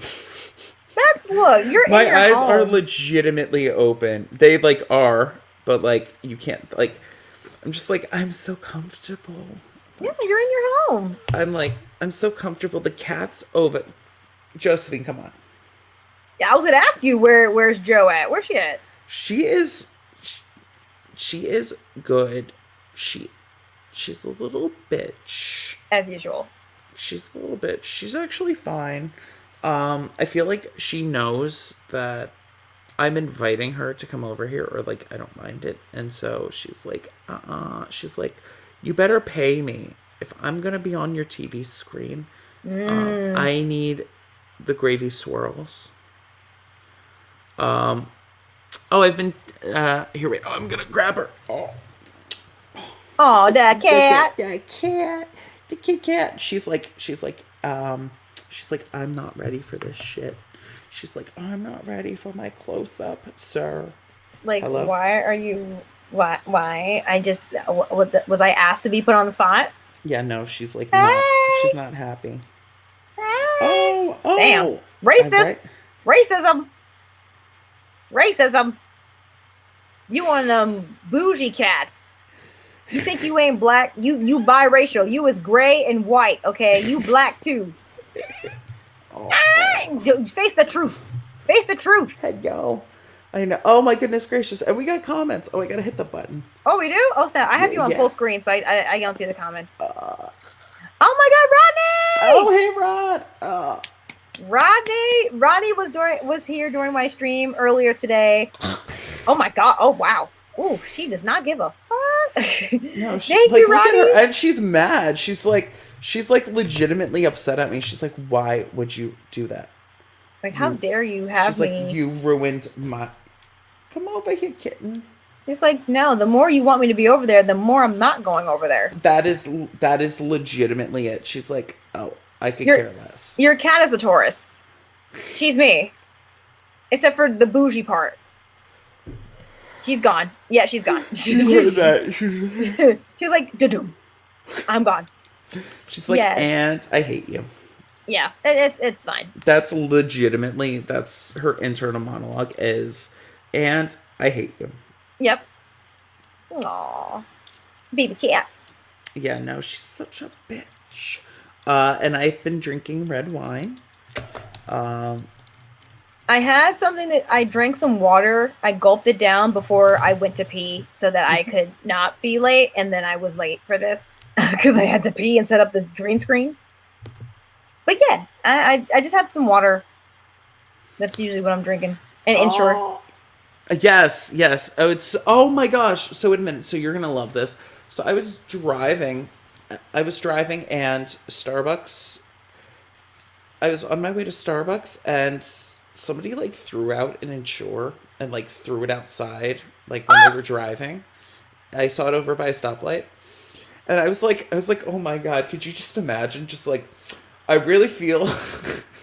Look, you're My in your eyes home. are legitimately open. They like are, but like you can't like. I'm just like I'm so comfortable. Yeah, you're in your home. I'm so comfortable. The cat's over. Josephine, come on. I was gonna ask you where's Joe at? Where's she at? She is good. She's a little bitch. As usual. She's a little bitch. She's actually fine. I feel like she knows that I'm inviting her to come over here, or like I don't mind it, and so she's like, she's like, you better pay me if I'm gonna be on your TV screen. I need the gravy swirls. Oh, I've been here. Wait, I'm gonna grab her. Oh, that cat. The Kit Kat. She's like, I'm not ready for this shit. She's like, I'm not ready for my close up, sir. Like, Hello? why are you? Why? I just was I asked to be put on the spot? Yeah, no, she's like Hey! not. She's not happy. Hey! Oh, Damn. Racist. Right? Racism. You one of them bougie cats. You think you ain't black? You biracial. You is gray and white. Okay, you black too. Face the truth. Face the truth. Head go. I know. Oh my goodness gracious! And we got comments. Oh, I gotta hit the button. Oh, we do. Oh, snap! I have you on Yeah. full screen, so I don't see the comment. Oh my God, Rodney! Oh hey Rod. Rodney was here during my stream earlier today. Oh my God! Oh wow! Oh, she does not give a fuck. No, Thank you, look at Rodney. her, and she's mad. She's like legitimately upset at me. She's like, why would you do that? Like, how dare you have She's me? like, you ruined my. Come over here, kitten. She's like, no. The more you want me to be over there, the more I'm not going over there. That is legitimately it. She's like, oh, I could care less. Your cat is a Taurus. She's me, except for the bougie part. She's gone. Yeah, she's gone. She's She's like, doo-doo. I'm gone. She's like, Yes. and I hate you. Yeah, it's fine. That's legitimately, that's her internal monologue is, and I hate you. Yep. Aww. Baby cat. Yeah, no, she's such a bitch. And I've been drinking red wine. I had something that I drank some water. I gulped it down before I went to pee so that I could not be late. And then I was late for this because I had to pee and set up the green screen. But yeah, I just had some water. That's usually what I'm drinking. And Ensure. Yes. Oh my gosh. So wait a minute. So you're going to love this. So I was driving and Starbucks. I was on my way to Starbucks and somebody like threw out an Ensure and like threw it outside like when they were driving. I saw it over by a stoplight. And I was like, oh my God, could you just imagine just like, I really feel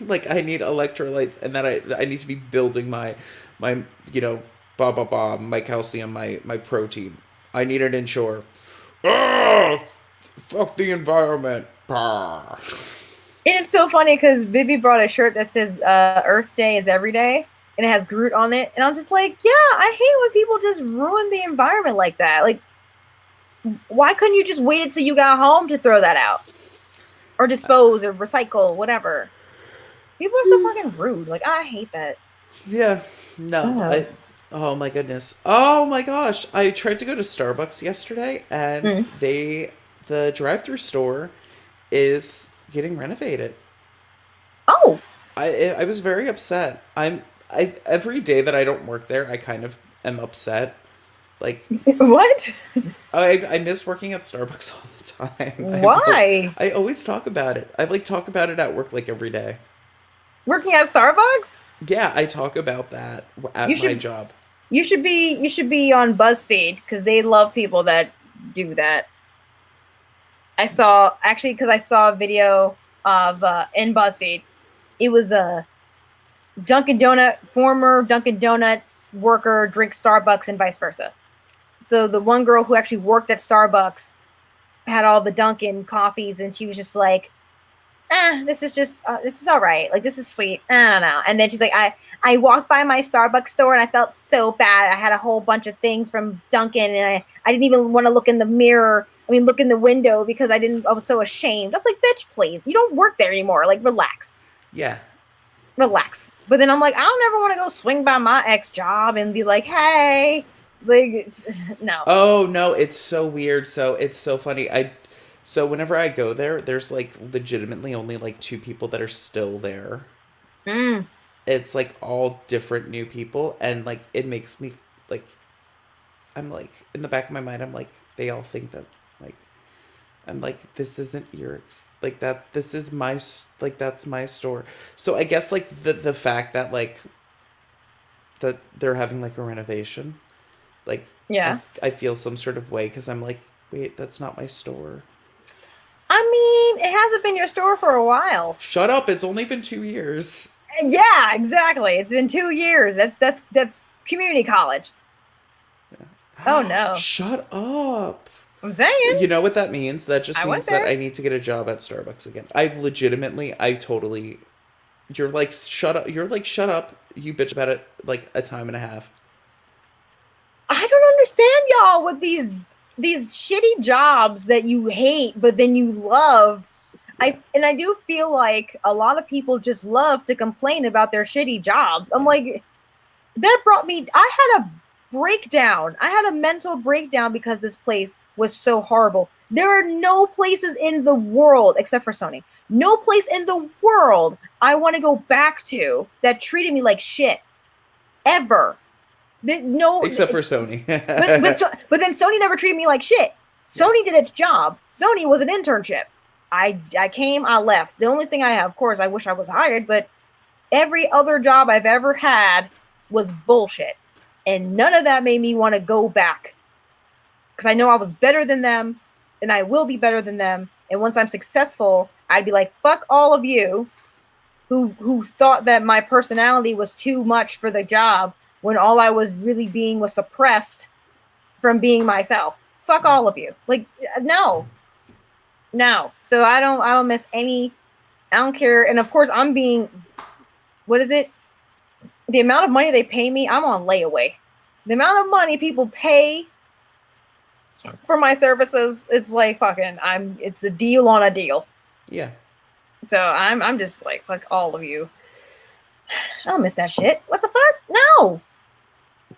like I need electrolytes and that I need to be building my my calcium, my protein. I need an Ensure. Fuck the environment. And it's so funny because Bibi brought a shirt that says Earth Day is every day. And it has Groot on it. And I'm just like, yeah, I hate when people just ruin the environment like that. Like, why couldn't you just wait until you got home to throw that out? Or dispose or recycle, whatever. People are so fucking rude. Like, I hate that. Yeah. No. Oh my goodness. Oh my gosh. I tried to go to Starbucks yesterday and the drive-thru store is getting renovated. Oh. I was very upset. Every day that I don't work there, I kind of am upset. Like what? I miss working at Starbucks all the time. Why? I always talk about it. I like talk about it at work like every day. Working at Starbucks? Yeah, I talk about that You at my should job. you should be on BuzzFeed because they love people that do that. I saw actually because I saw a video of in BuzzFeed. It was a former Dunkin' Donuts worker drinks Starbucks and vice versa. So the one girl who actually worked at Starbucks had all the Dunkin' coffees, and she was just like, this is all right. Like this is sweet. I don't know. And then she's like, I walked by my Starbucks store and I felt so bad. I had a whole bunch of things from Dunkin' and I didn't even want to look in the mirror. I mean, look in the window because I was so ashamed. I was like, bitch, please. You don't work there anymore. Like, relax. Yeah. Relax. But then I'm like, I don't ever want to go swing by my ex job and be like, hey, like, no. Oh no, it's so weird. So it's so funny. So whenever I go there, there's like legitimately only like two people that are still there. Mm. It's like all different new people, and like it makes me like I'm like in the back of my mind, I'm like they all think that like I'm like this isn't like that. This is like that's my store. So I guess like the fact that like that they're having like a renovation, like Yeah. I feel some sort of way because I'm like wait, that's not my store. I mean, it hasn't been your store for a while. Shut up! It's only been 2 years. Yeah, exactly. It's been 2 years. That's community college. Oh no. Shut up! I'm saying. You know what that means? That just I went means that there. I need to get a job at Starbucks again. I totally. You're like, shut up. You're like, shut up. You bitch about it like a time and a half. I don't understand y'all with these shitty jobs that you hate but then you love. I do feel like a lot of people just love to complain about their shitty jobs. I'm like, that brought me I had a breakdown. I had a mental breakdown because this place was so horrible. There are no places in the world except for Sony. No place in the world I want to go back to that treated me like shit ever. No, Except for Sony. but then Sony never treated me like shit. Sony did its job. Sony was an internship. I came, I left. The only thing I have, of course, I wish I was hired, but every other job I've ever had was bullshit. And none of that made me want to go back. Because I know I was better than them, and I will be better than them. And once I'm successful, I'd be like, fuck all of you who thought that my personality was too much for the job when all I was really being was suppressed from being myself. Fuck all of you. Like, no. No. So I don't miss any. I don't care. And of course, I'm being, what is it? The amount of money they pay me, I'm on layaway. The amount of money people pay for my services is like fucking, it's a deal on a deal. Yeah. So I'm just like, fuck all of you. I don't miss that shit. What the fuck? No.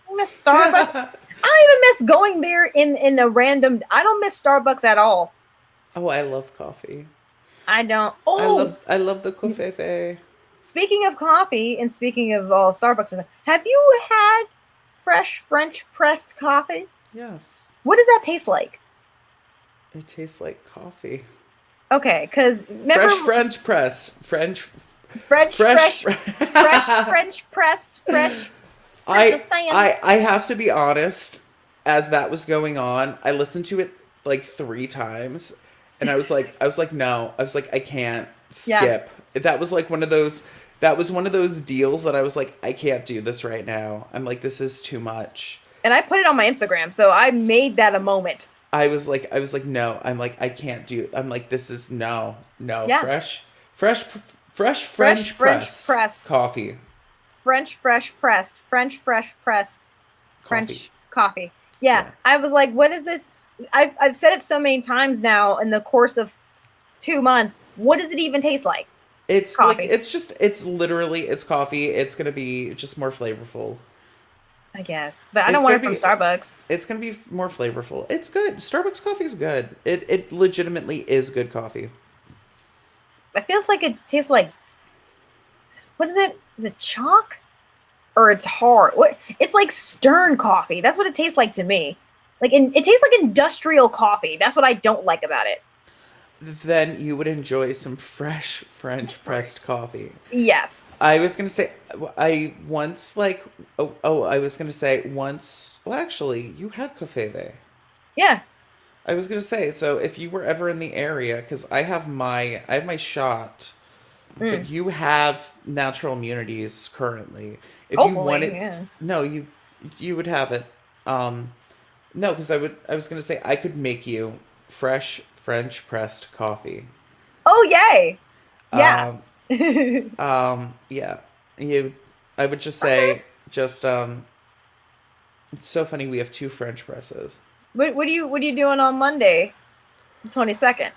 I miss Starbucks. I don't even miss going there in a random. I don't miss Starbucks at all. Oh, I love coffee. I don't. Oh, I love the coffee. speaking of coffee and speaking of all Starbucks, have you had fresh French pressed coffee? Yes. What does that taste like? It tastes like coffee. Okay, because Fresh French press. French French fresh French pressed fresh. I have to be honest, as that was going on, I listened to it like 3 times and I was like no. I was like I can't skip. Yeah. That was one of those deals that I was like I can't do this right now. I'm like this is too much. And I put it on my Instagram, so I made that a moment. I was like no. I'm like I can't do it. I'm like this is no. Yeah. Fresh French press coffee. French fresh pressed French coffee. Yeah. I was like, what is this? I've said it so many times now in the course of 2 months. What does it even taste like? It's coffee. Like it's literally coffee. It's gonna be just more flavorful. I guess, but I don't want it from Starbucks. It's gonna be more flavorful. It's good. Starbucks coffee is good. It legitimately is good coffee. It feels like it tastes like, what is it? Is it chalk? Or it's hard? What? It's like stern coffee. That's what it tastes like to me. It tastes like industrial coffee. That's what I don't like about it. then you would enjoy some fresh French pressed coffee. Yes. I was gonna say, I once like, I was gonna say once. Well, actually, you had Café. Yeah. I was gonna say, so if you were ever in the area, because I have my shot, but Mm. you have natural immunities currently. If you Hopefully, wanted, yeah. no, you would have it. Um, no, because I was gonna say I could make you fresh French pressed coffee. Oh, yay. Yeah. Um, Okay. yeah, you. I would just say, just it's so funny we have two French presses. What are you doing on Monday, the 22nd?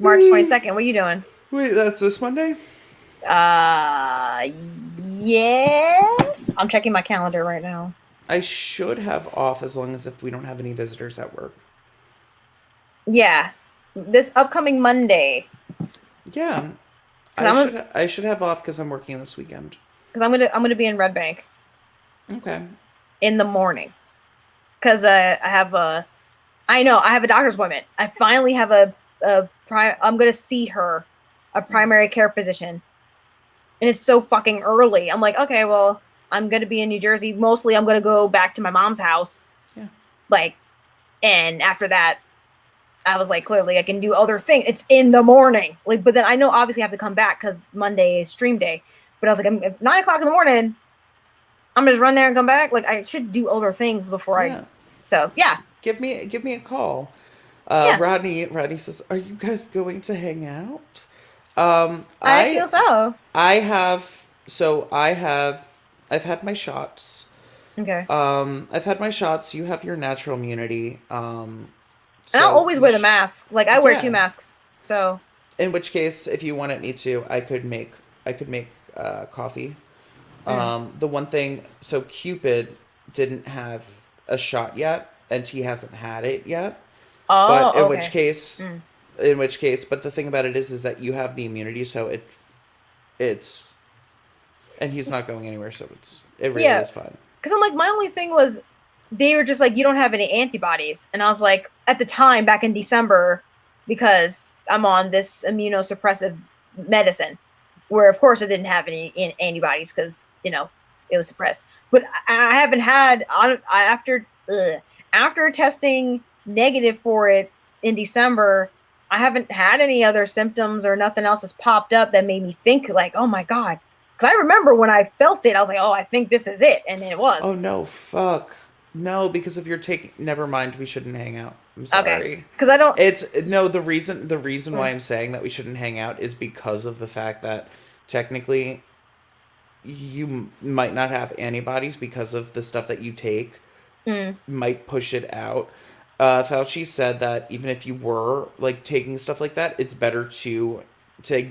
March 22nd. What are you doing? Wait, that's this Monday? Uh, yes. I'm checking my calendar right now. I should have off as long as if we don't have any visitors at work. Yeah. This upcoming Monday. Yeah, Cause I'm I should have off because I'm working this weekend. because I'm gonna be in Red Bank Okay. in the morning. Cause I have a I know I have a doctor's appointment. I finally have I'm gonna see her, a primary care physician, and it's so fucking early. I'm like, okay, well, I'm gonna be in New Jersey. Mostly, I'm gonna go back to my mom's house. Yeah. Like, and after that, I was like, clearly, I can do other things. It's in the morning. Like, but then I know obviously I have to come back because Monday is stream day. But I was like, if 9 o'clock in the morning, I'm gonna just run there and come back. Like, I should do other things before I. Yeah. So yeah, Give me a call. yeah, Rodney says, "Are you guys going to hang out?" I feel so. I have so I've had my shots. Okay. I've had my shots. You have your natural immunity. And I'll So always wear the mask. Like I wear two yeah. masks. So In which case, if you wanted me to, I could make coffee. The one thing, so Cupid didn't have a shot yet, and he hasn't had it yet. But oh, okay. but the thing about it is that you have the immunity, so it's, and he's not going anywhere, so it really Yeah, is fun. because I'm like my only thing was they were just like you don't have any antibodies, and I was like at the time back in December because I'm on this immunosuppressive medicine, where of course I didn't have any antibodies because it was suppressed. But I haven't had after testing negative for it in December. I haven't had any other symptoms or nothing else has popped up that made me think like, oh my god. Because I remember when I felt it, I was like, oh, I think this is it, and it was. Oh no, fuck. No, because if you're taking, never mind, we shouldn't hang out. I'm Okay, sorry. because I don't. It's no, the reason why I'm saying that we shouldn't hang out is because of the fact that technically you might not have antibodies because of the stuff that you take Mm, might push it out. Fauci said that even if you were like taking stuff like that, it's better to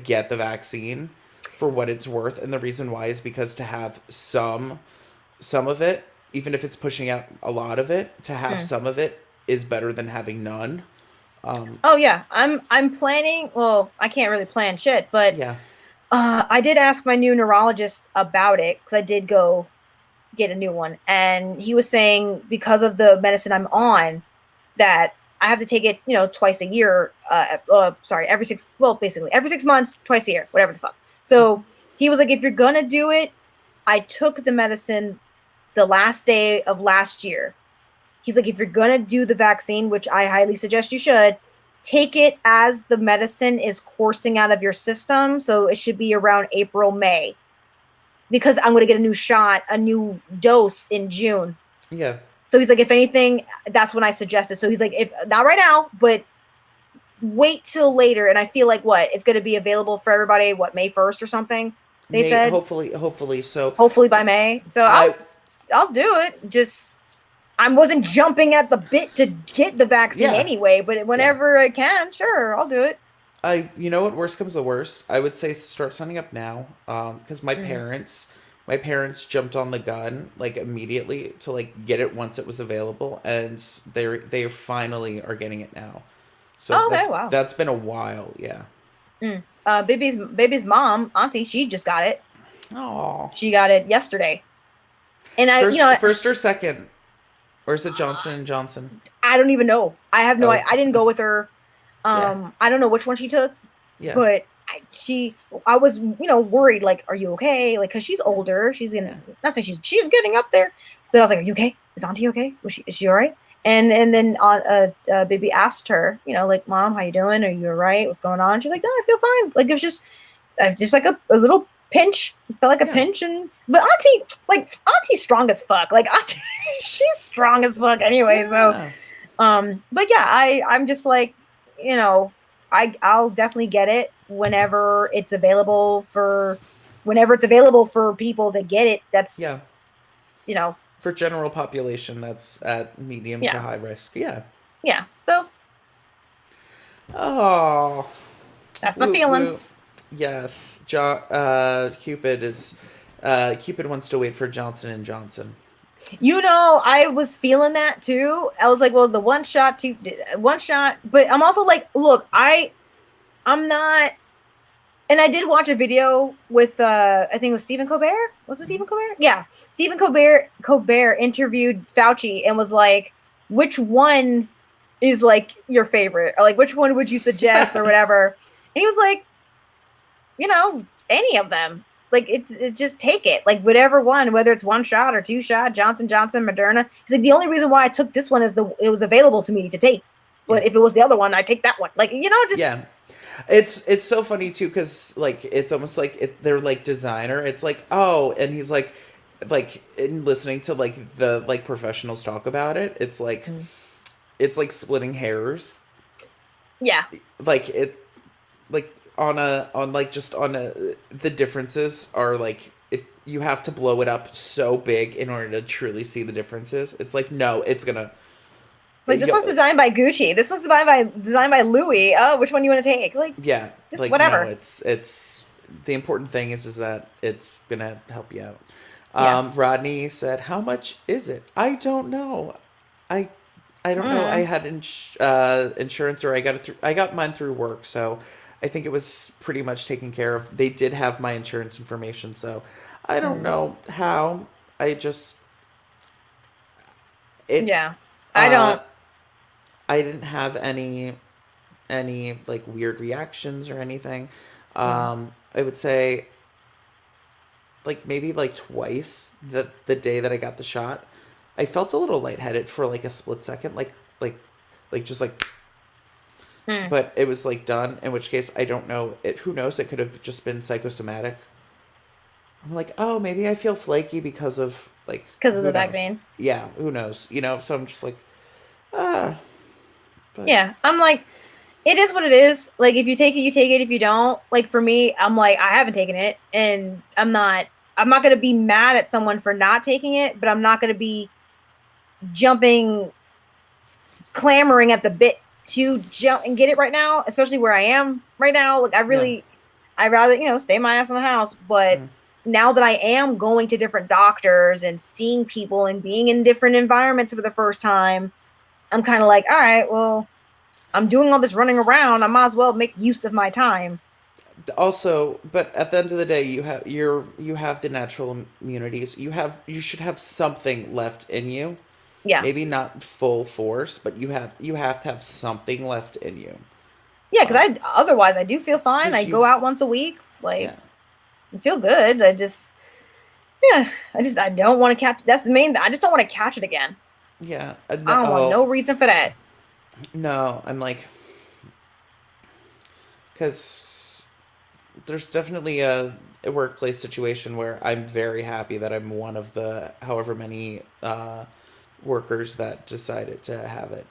get the vaccine for what it's worth, and the reason why is because to have some of it, even if it's pushing out a lot of it, to have mm. some of it is better than having none. Oh yeah, I'm planning. Well, I can't really plan shit, but Yeah, I did ask my new neurologist about it because I did go get a new one, and he was saying because of the medicine I'm on, that I have to take it, twice a year. Sorry, basically every 6 months, twice a year, whatever the fuck. So he was like, if you're gonna do it, I took the medicine the last day of last year. He's like, if you're gonna do the vaccine, which I highly suggest you should, take it as the medicine is coursing out of your system. So it should be around April, May, because I'm gonna get a new shot, a new dose in June. yeah. So he's like, if anything, that's when I suggested. So he's like, if not right now, but wait till later. And I feel like it's going to be available for everybody. May 1st or something? They said Hopefully. So hopefully by May. So I I'll do it. Just I wasn't jumping at the bit to get the vaccine Yeah. anyway. But whenever I can, sure, I'll do it. you know what, worst comes to worst, I would say start signing up now, because my parents jumped on the gun like immediately to like get it once it was available, and they finally are getting it now. So Oh, okay, wow. that's been a while, yeah. Baby's mom, auntie, she just got it. Oh, She got it yesterday. And first or second, or is it Johnson and Johnson? I don't even know. I have no. Oh. I didn't go with her. I don't know which one she took, Yeah. but I was, worried, like, are you okay? Like, cause she's older. She's in, not saying she's getting up there, but I was like, are you okay? Is Auntie okay? Is she all right? And then baby asked her, like, Mom, how you doing? Are you all right? What's going on? She's like, no, I feel fine. Like, it was just like a little pinch. It felt like a pinch. But Auntie's strong as fuck. Like, Auntie, she's strong as fuck anyway. So, but yeah, I'm just like, I'll definitely get it whenever it's available for people to get it. That's, for general population that's at medium to high risk. Yeah. Yeah. So. Oh. That's my feelings. Yes. Cupid wants to wait for Johnson and Johnson. I was feeling that too. I was like, well, the one shot, but I'm also like, look, I'm not. And I did watch a video with, I think it was Stephen Colbert. Was it Stephen Colbert? Yeah. Stephen Colbert interviewed Fauci and was like, which one is like your favorite? Or like, which one would you suggest or whatever? And he was like, any of them. Like, it's just take it. Like, whatever one, whether it's one shot or two shot, Johnson, Moderna. He's like, the only reason why I took this one is it was available to me to take. But if it was the other one, I'd take that one. Like, just. Yeah. It's so funny too, because like it's almost like they're like designer. It's like, oh, and he's like in listening to like the like professionals talk about it, it's like it's like splitting hairs. Yeah. Like it, like the differences are like, if you have to blow it up so big in order to truly see the differences. It's like, no, it's gonna. Like, this one's designed by Gucci. This one's designed by Louis. Oh, which one you want to take? Like, yeah, just like, whatever. No, it's the important thing is that it's gonna help you out. Yeah. Rodney said, "How much is it?" I don't know. I don't know. I had insurance, or I got mine through work, so I think it was pretty much taken care of. They did have my insurance information, so I don't know how. I didn't have any like weird reactions or anything. I would say like maybe like twice the day that I got the shot, I felt a little lightheaded for like a split second, like just like, but it was like done. In which case, I don't know. Who knows? It could have just been psychosomatic. I'm like, oh, maybe I feel flaky because of the vaccine. Yeah, who knows? So I'm just like, But. Yeah, I'm like, it is what it is. Like, if you take it, you take it. If you don't, like, for me, I'm like, I haven't taken it, and I'm not going to be mad at someone for not taking it, but I'm not going to be clamoring at the bit to jump and get it right now, especially where I am right now. Like, I'd rather, stay my ass in the house. But now that I am going to different doctors and seeing people and being in different environments for the first time, I'm kind of like, all right, well, I'm doing all this running around. I might as well make use of my time. Also, but at the end of the day, you have the natural immunities. You should have something left in you. Yeah. Maybe not full force, but you have to have something left in you. Yeah, because otherwise I do feel fine. I go out once a week. Like, I feel good. I don't want to catch. That's the main. I just don't want to catch it again. Yeah. I don't want no reason for that. No, I'm like, because there's definitely a workplace situation where I'm very happy that I'm one of the however many workers that decided to have it,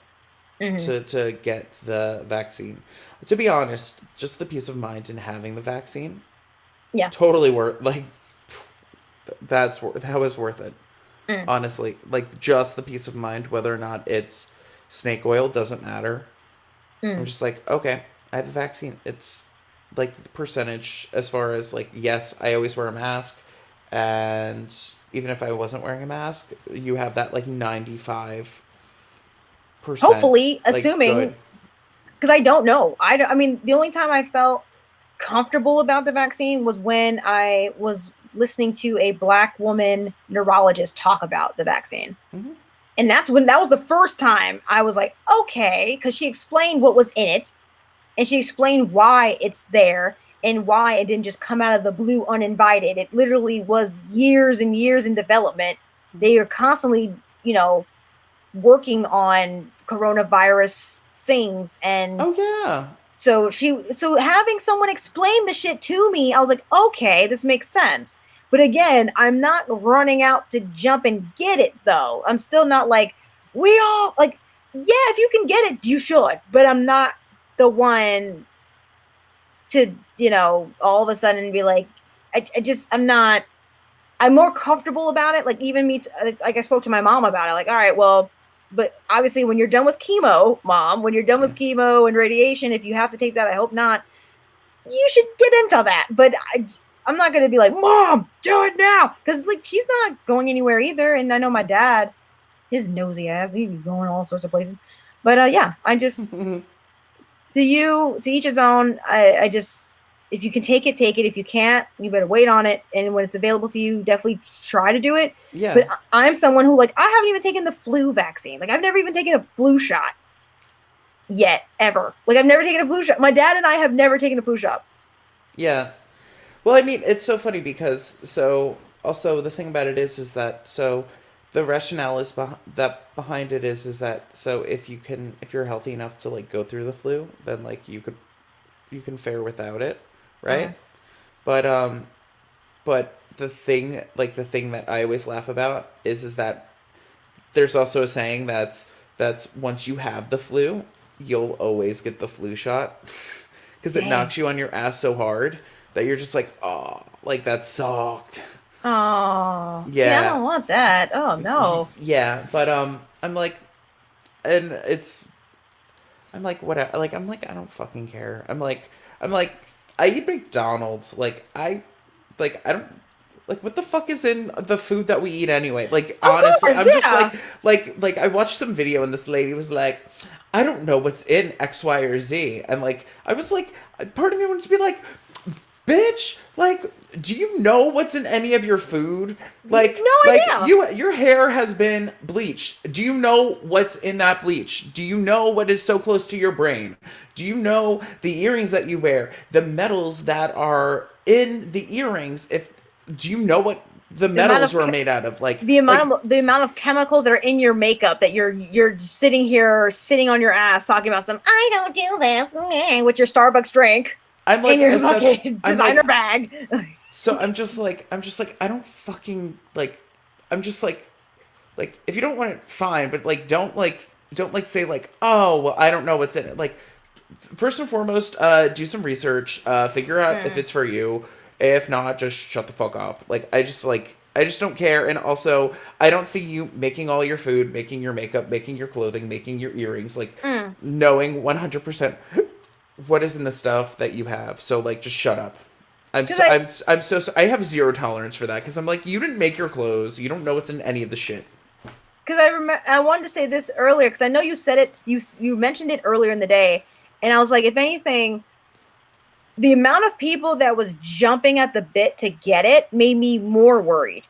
to get the vaccine. To be honest, just the peace of mind in having the vaccine, totally worth. Like, that was worth it. Honestly, like, just the peace of mind, whether or not it's snake oil, doesn't matter. I'm just like, okay, I have a vaccine. It's like the percentage as far as like, yes, I always wear a mask, and even if I wasn't wearing a mask, you have that like 95%. Hopefully, assuming, because I don't know. I mean, the only time I felt comfortable about the vaccine was when I was listening to a Black woman neurologist talk about the vaccine. And that was the first time I was like, okay, because she explained what was in it. and she explained why it's there and why it didn't just come out of the blue uninvited. It literally was years and years in development. They are constantly, working on coronavirus things, and Oh yeah. so having someone explain the shit to me, I was like, okay, this makes sense. But again, I'm not running out to jump and get it though. I'm still not like, we all like, yeah, if you can get it, you should. But I'm not the one to, all of a sudden be like, I'm not, I'm more comfortable about it. Like even me, like I spoke to my mom about it. Like, all right, well, but obviously when you're done with chemo, mom, when you're done with chemo and radiation, if you have to take that, I hope not, you should get into that. But I'm not going to be like, mom, do it now. Because like, she's not going anywhere either. And I know my dad, his nosy ass, he'd be going all sorts of places. But yeah, I just, to each his own. I just, if you can take it, take it. If you can't, you better wait on it. And when it's available to you, definitely try to do it. Yeah. But I'm someone who, like, I haven't even taken the flu vaccine. Like, I've never even taken a flu shot yet, ever. Like, I've never taken a flu shot. My dad and I have never taken a flu shot. Yeah. Well, I mean, it's so funny because also the thing about it is that the rationale is behind it is that if you're healthy enough to like go through the flu, then like you can fare without it, right? But the thing that I always laugh about is that there's also a saying that's once you have the flu, you'll always get the flu shot because it knocks you on your ass so hard that you're just like, oh, like that sucked. Oh, yeah. See, I don't want that. Oh no. Yeah, but I'm like, and I'm like, whatever. Like, I'm like, I don't fucking care. I'm like, I eat McDonald's. Like, I don't. Like, what the fuck is in the food that we eat anyway? Like, honestly, I'm just like, I watched some video and this lady was like, I don't know what's in X, Y, or Z. And like, I was like, part of me wanted to be like, bitch, like, do you know what's in any of your food? Like, no idea. Your hair has been bleached. Do you know what's in that bleach? Do you know what is so close to your brain? Do you know the earrings that you wear, the metals that are in the earrings? Do you know what the metals were made out of? Like the amount of chemicals that are in your makeup that you're sitting on your ass talking about some, I don't do this with your Starbucks drink. I'm like, in your fucking designer bag. So I'm just like, I don't fucking like, I'm just like, if you don't want it, fine, but like, don't say like, oh, well, I don't know what's in it. Like, first and foremost, do some research, figure out if it's for you. If not, just shut the fuck up. Like, I just don't care. And also, I don't see you making all your food, making your makeup, making your clothing, making your earrings, like, knowing 100% what is in the stuff that you have. So like, just shut up. I have zero tolerance for that because I'm like, you didn't make your clothes. You don't know what's in any of the shit. Because I wanted to say this earlier because I know you said it. You mentioned it earlier in the day, and I was like, if anything, the amount of people that was jumping at the bit to get it made me more worried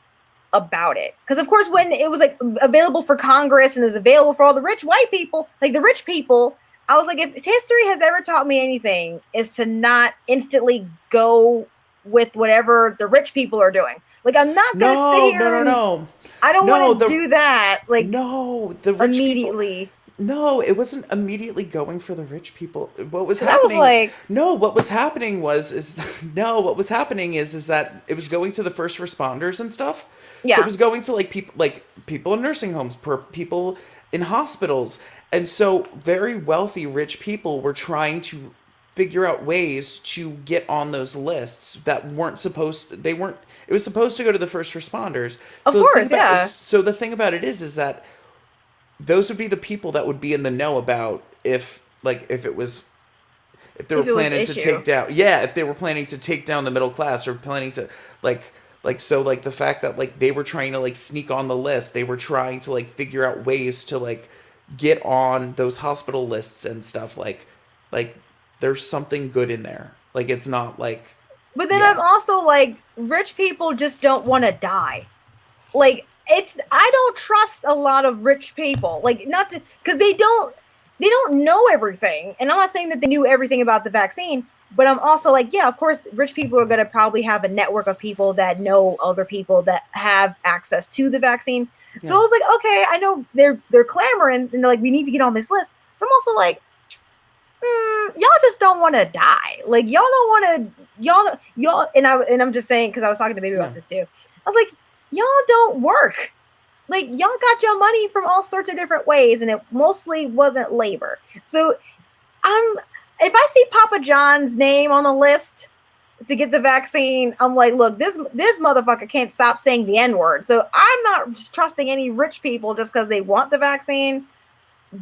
about it. Because of course, when it was like available for Congress and is available for all the rich white people, like the rich people, I was like, if history has ever taught me anything, is to not instantly go with whatever the rich people are doing. Like, I'm not going to sit here. No. I don't want to do that. Like, the rich immediately. People, no, it wasn't immediately going for the rich people. What was happening? What was happening is that it was going to the first responders and stuff. Yeah. So it was going to people in nursing homes, people in hospitals. And so very wealthy, rich people were trying to figure out ways to get on those lists that weren't supposed to, it was supposed to go to the first responders. Of course, yeah. So the thing about it is that those would be the people that would be in the know about if they were planning to take down, if they were planning to take down the middle class or planning to the fact that they were trying to sneak on the list, they were trying to figure out ways to get on those hospital lists and stuff. There's something good in there. It's not but then I'm also rich people just don't want to die. I don't trust a lot of rich people. Not to, because they don't, they don't know everything. And I'm not saying that they knew everything about the vaccine, but I'm also like, yeah, of course, rich people are going to probably have a network of people that know other people that have access to the vaccine. Yeah. So I was like, okay, I know they're clamoring and they're like, we need to get on this list. But I'm also like, y'all just don't want to die. Like y'all don't want to, y'all, and I'm just saying, because I was talking to Baby about this too. I was like, y'all don't work. Like y'all got your money from all sorts of different ways, and it mostly wasn't labor. So if I see Papa John's name on the list to get the vaccine, I'm like, look, this motherfucker can't stop saying the N-word. So I'm not trusting any rich people just because they want the vaccine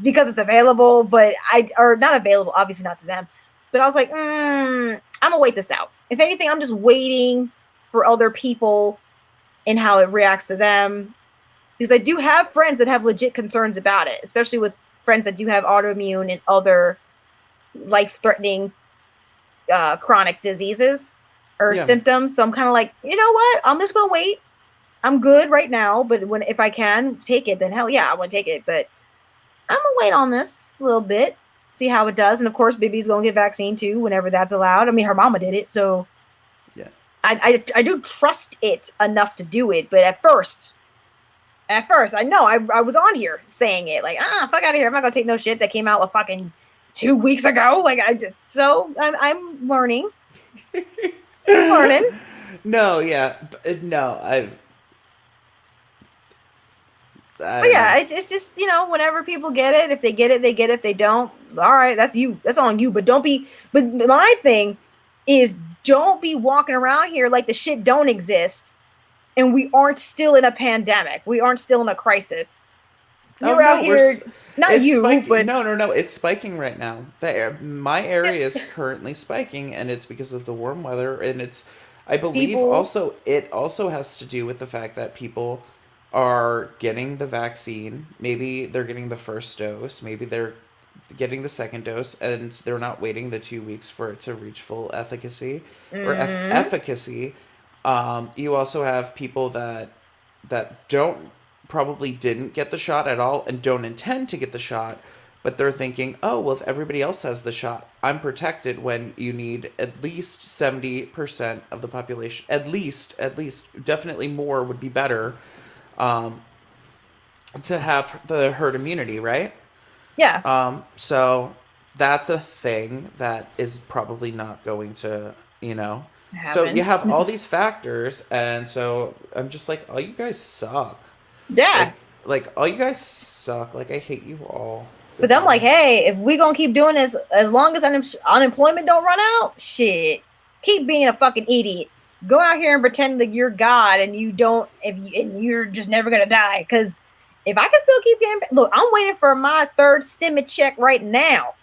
because it's available, or not available, obviously not to them. But I was like, I'm gonna wait this out. If anything, I'm just waiting for other people and how it reacts to them. Because I do have friends that have legit concerns about it, especially with friends that do have autoimmune and other life-threatening chronic diseases or symptoms. So I'm kind of like, you know what? I'm just gonna wait. I'm good right now, but if I can take it, then hell yeah, I want to take it. But I'm gonna wait on this a little bit, see how it does. And of course, Bibi's gonna get vaccine too whenever that's allowed. I mean, her mama did it, so yeah. I do trust it enough to do it. But at first, I know I was on here saying it like, fuck out of here. I'm not gonna take no shit that came out a fucking 2 weeks ago. Like I'm learning. No, yeah, no, it's just, whenever people get it, if they get it, they get it. If they don't, all right, that's you. That's on you. But my thing is, don't be walking around here like the shit don't exist and we aren't still in a pandemic. We aren't still in a crisis. You're out here, not you, spiking. but... No, it's spiking right now. My area is currently spiking, and it's because of the warm weather, and I believe it also has to do with the fact that people are getting the vaccine. Maybe they're getting the first dose, maybe they're getting the second dose, and they're not waiting the 2 weeks for it to reach full efficacy or efficacy. You also have people that probably didn't get the shot at all and don't intend to get the shot, but they're thinking, oh, well, if everybody else has the shot, I'm protected, when you need at least 70% of the population, at least, definitely more would be better, to have the herd immunity, right? Yeah. So that's a thing that is probably not going to, happen. So you have all these factors, and so I'm just like, oh, you guys suck. Yeah. Like all you guys suck. Like, I hate you all. But I'm like, hey, if we gonna keep doing this, as long as unemployment don't run out, shit, keep being a fucking idiot. Go out here and pretend that you're God and and you're just never gonna die. Because if I can still keep getting, look, I'm waiting for my third stimmy check right now.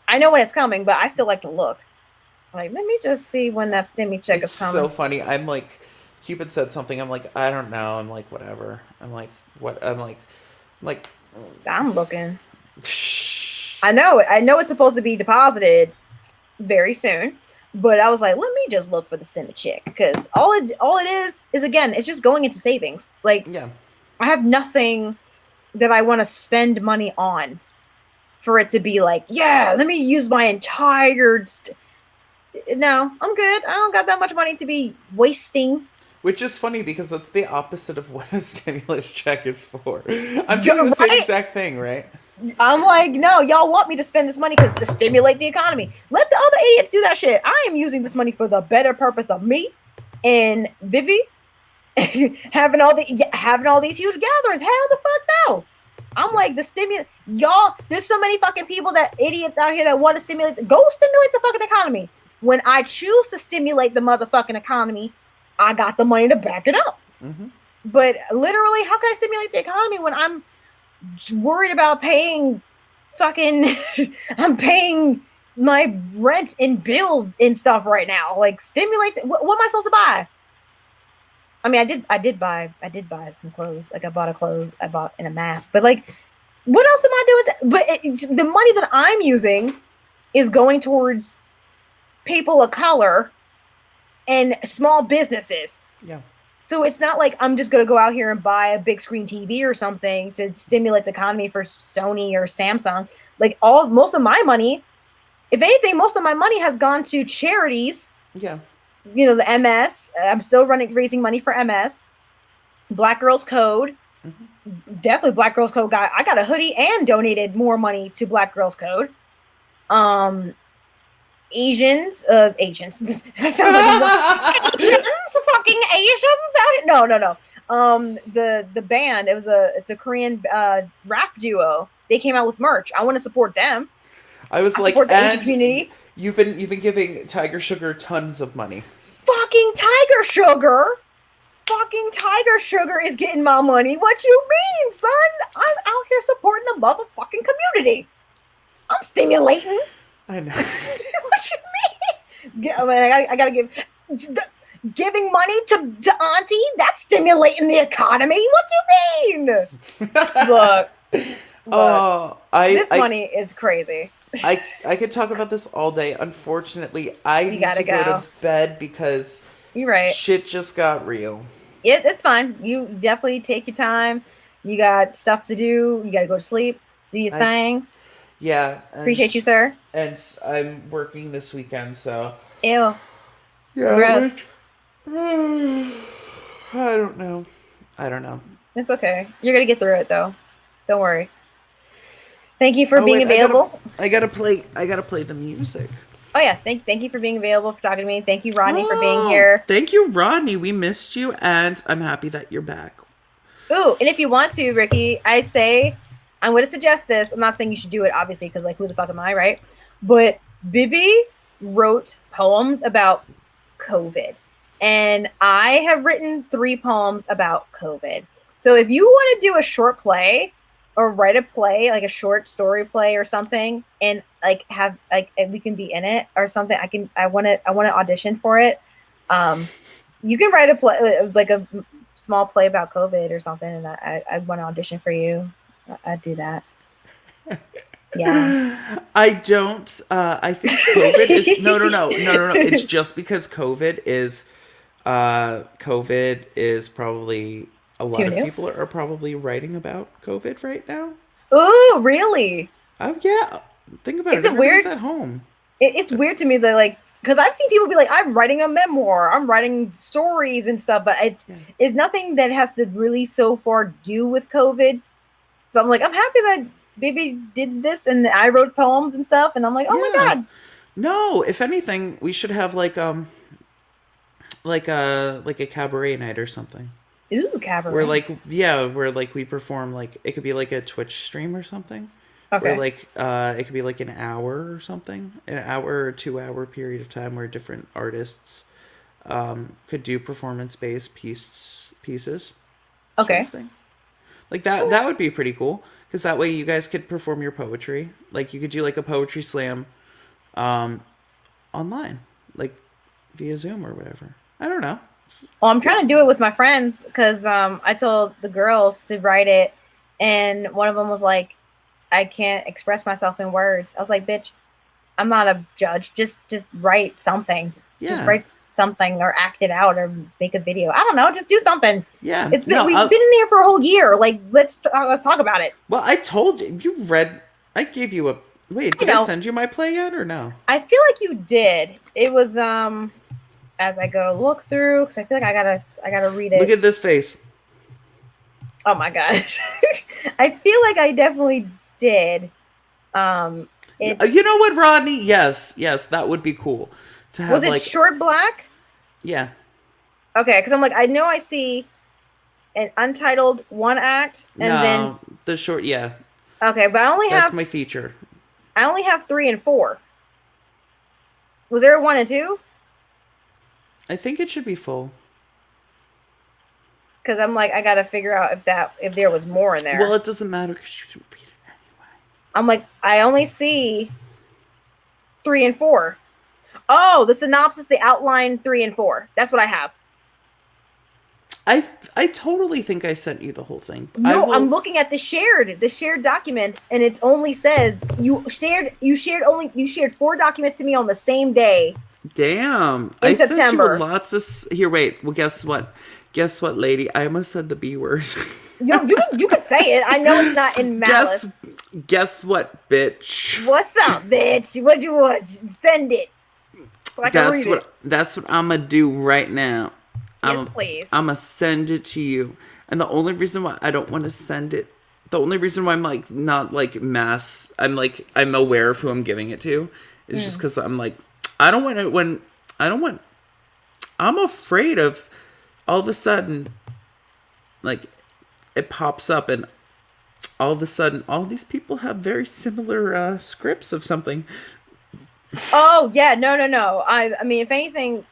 I know when it's coming, but I still like to look. Like, let me just see when that stimmy check is coming. It's so funny. I'm like, Cupid said something. I'm like, I don't know. I'm like, whatever. I'm like, what? I'm like, I'm looking. I know it's supposed to be deposited very soon, but I was like, let me just look for the stimmy check, because all it is again, it's just going into savings. Like, yeah, I have nothing that I want to spend money on for it to be like, yeah, let me use my entire. No, I'm good. I don't got that much money to be wasting. Which is funny because that's the opposite of what a stimulus check is for. I'm doing the same exact thing, right? I'm like, no, y'all want me to spend this money to stimulate the economy. Let the other idiots do that shit. I am using this money for the better purpose of me and Bibi having all these huge gatherings. Hell the fuck no. I'm like, y'all, there's so many fucking people, that idiots out here that want to stimulate the fucking economy. When I choose to stimulate the motherfucking economy, I got the money to back it up. Mm-hmm. But literally, how can I stimulate the economy when I'm worried about paying I'm paying my rent and bills and stuff right now? Like, stimulate what am I supposed to buy? I mean, I did buy some clothes. Like, I bought in a mask. But like, what else am I doing with that? But the money that I'm using is going towards people of color and small businesses. Yeah. So it's not like I'm just gonna go out here and buy a big screen TV or something to stimulate the economy for Sony or Samsung. Like most of my money, if anything, most of my money has gone to charities. Yeah. You know, the MS. I'm still raising money for MS. Black Girls Code. Mm-hmm. Definitely Black Girls Code I got a hoodie and donated more money to Black Girls Code. Asians. That sounds like Asians, fucking Asians out. No. The band. It's a Korean rap duo. They came out with merch. I want to support them. I was like, support the Asian community. You've been giving Tiger Sugar tons of money. Fucking Tiger Sugar. Fucking Tiger Sugar is getting my money. What you mean, son? I'm out here supporting the motherfucking community. I'm stimulating. I know. What you mean? I gotta giving money to Auntie. That's stimulating the economy. What you mean? Look. This money is crazy. I could talk about this all day. Unfortunately, I need to go to bed because you're right. Shit just got real. It's fine. You definitely take your time. You got stuff to do. You got to go to sleep. Do your thing. Yeah. Appreciate you, sir. And I'm working this weekend, so. Ew. Yeah. Gross. I don't know. It's okay. You're gonna get through it, though. Don't worry. Thank you for being available. I gotta play the music. Oh yeah, thank you for being available, for talking to me. Thank you, Rodney, for being here. Thank you, Rodney. We missed you, and I'm happy that you're back. Ooh, and if you want to, Ricky, I'd say I'm going to suggest this. I'm not saying you should do it, obviously, because like, who the fuck am I, right? But Bibi wrote poems about COVID, and I have written 3 poems about COVID. So if you want to do a short play or write a play, like a short story play or something, and like have like we can be in it or something, I want to audition for it. You can write a play, like a small play about COVID or something, and I want to audition for you. I'd do that. Yeah. I don't. I think COVID is no. It's just because COVID is probably. A lot of people are probably writing about COVID right now. Oh, really? Oh, yeah. Think about it. Is it weird? At home. It's weird to me that, like, because I've seen people be like, I'm writing a memoir, I'm writing stories and stuff, but it's nothing that has to really so far do with COVID. So I'm like, I'm happy that Bibi did this and I wrote poems and stuff, and I'm like, oh my God. No, if anything, we should have like a cabaret night or something. Ooh, cabaret. Where we perform, like, it could be like a Twitch stream or something. Okay. Where like it could be like an hour or something, an hour or 2 hour period of time where different artists could do performance-based pieces. Okay. Sort of thing. Like that would be pretty cool, because that way you guys could perform your poetry. Like you could do like a poetry slam online, like via Zoom or whatever. I don't know. Well, I'm trying to do it with my friends because I told the girls to write it, and one of them was like, I can't express myself in words. I was like, bitch, I'm not a judge. Just write something. Yeah. Just write something or act it out or make a video. I don't know. Just do something. Yeah. We've been in here for a whole year. Like, let's talk about it. Well, I told you read. I gave you a. Wait, did I send you my play yet or no? I feel like you did. It was as I go look through, because I feel like I gotta read it. Look at this face. Oh my gosh. I feel like I definitely did. You know what, Rodney? Yes, that would be cool to have. Was it short black? Yeah. Okay, because I'm like, I know I see an untitled 1 act and then the short. Yeah. Okay, but that's my feature. I only have 3 and 4. Was there a 1 and 2? I think it should be full. Because I'm like, I gotta figure out if there was more in there. Well, it doesn't matter because you can read it anyway. I'm like, I only see 3 and 4. Oh, the synopsis, the outline, 3 and 4. That's what I have. I totally think I sent you the whole thing. No, I'm looking at the shared documents, and it only says you shared 4 documents to me on the same day. Damn. In September. Sent you lots of... Here, wait. Well, guess what? Guess what, lady? I almost said the B word. You can say it. I know it's not in malice. Guess what, bitch? What's up, bitch? What you want? Send it. So I can read it. That's what I'm gonna do right now. Yes, please. I'm gonna send it to you. And the only reason why I don't want to send it, the only reason why I'm like not like I'm aware of who I'm giving it to, is just because I'm like, I'm afraid of all of a sudden, like, it pops up and all of a sudden all these people have very similar scripts of something. Oh yeah, no. I mean, if anything,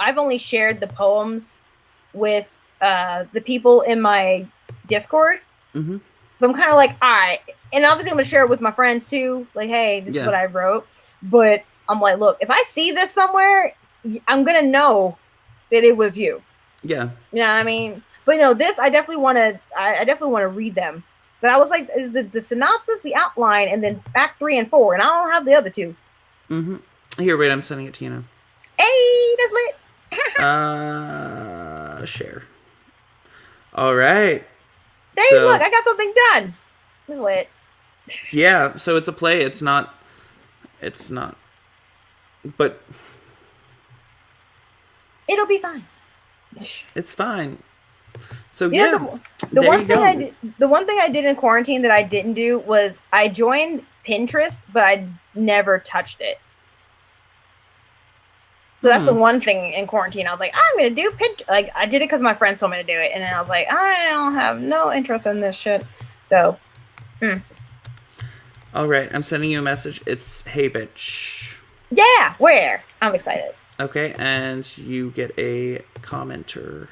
I've only shared the poems with the people in my Discord. Mm-hmm. So I'm kind of like, all right, and obviously I'm gonna share it with my friends too. Like, hey, this is what I wrote. But I'm like, look, if I see this somewhere, I'm gonna know that it was you. Yeah. You know what I mean? But this I definitely want to. I definitely want to read them. But I was like, is the synopsis, the outline, and then Act 3 and 4, and I don't have the other two. Mm-hmm. Here, wait, I'm sending it to you now. Hey, that's lit. Share. All right. Hey, look, I got something done. It's lit. Yeah, so it's a play. It's not. But it'll be fine. It's fine. So the one thing I did in quarantine that I didn't do was I joined Pinterest, but I never touched it. So that's the one thing in quarantine. I was like, I'm gonna do Pinterest. Like, I did it because my friends told me to do it, and then I was like, I don't have no interest in this shit. So, all right, I'm sending you a message. It's hey bitch. Yeah, where? I'm excited. Okay, and you get a commenter,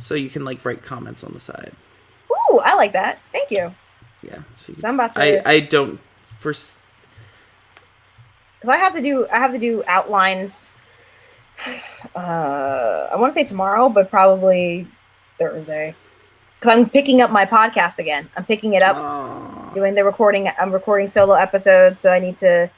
so you can like write comments on the side. Ooh, I like that. Thank you. Yeah, so I'm about to. I don't first. Because I have to do outlines. I want to say tomorrow, but probably Thursday. Because I'm picking up my podcast again. I'm picking it up, doing the recording. I'm recording solo episodes, so I need to,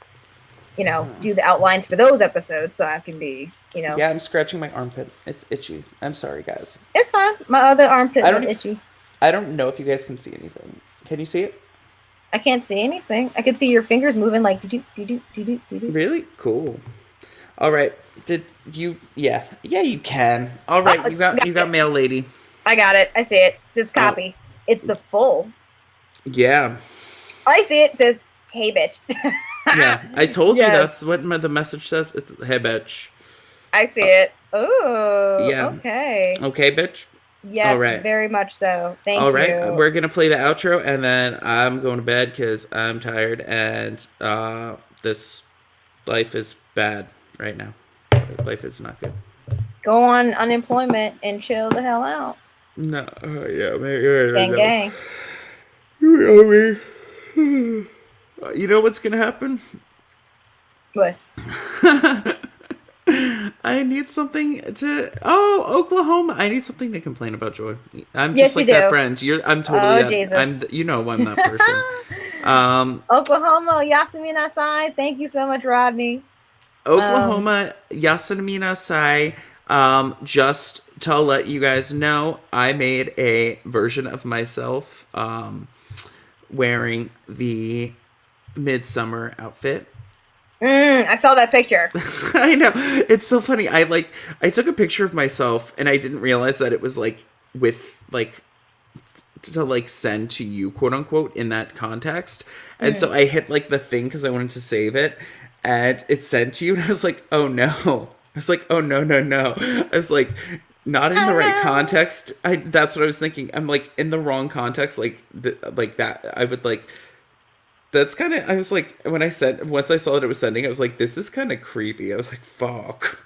do the outlines for those episodes, so I can be, Yeah, I'm scratching my armpit. It's itchy. I'm sorry, guys. It's fine. My other armpit is itchy. I don't know if you guys can see anything. Can you see it? I can't see anything. I can see your fingers moving like do. Really? Cool. All right. Did you? Yeah, you can. All right. You got mail, lady. I got it. I see it. It says copy. It's the full. Yeah. I see it. It says, hey, bitch. Yeah. I told you that's what the message says. It's, hey, bitch. I see it. Oh. Yeah. Okay. Okay, bitch. Yes, all right. Very much so. Thank you. All right. We're going to play the outro, and then I'm going to bed because I'm tired, and this life is bad right now. Life is not good. Go on unemployment and chill the hell out. No, yeah, maybe. Gang. You know what's gonna happen? What? I need something to. Oh, Oklahoma! I need something to complain about, Joy. I'm just like that friend. I'm totally. Jesus. I'm that person. Oklahoma, Yasamina Sai. Thank you so much, Rodney. Oklahoma, Yasamina Sai. Just to let you guys know, I made a version of myself wearing the midsummer outfit. I saw that picture. I know. It's so funny. I took a picture of myself and I didn't realize that it was to send to you, quote unquote, in that context. And so I hit the thing because I wanted to save it, and it sent to you, and I was like, oh no. I was like, oh, no. I was like, not in the right context. That's what I was thinking. I'm in the wrong context. That. I would that's kind of, I was like, once I saw that it was sending, I was like, this is kind of creepy. I was like, fuck.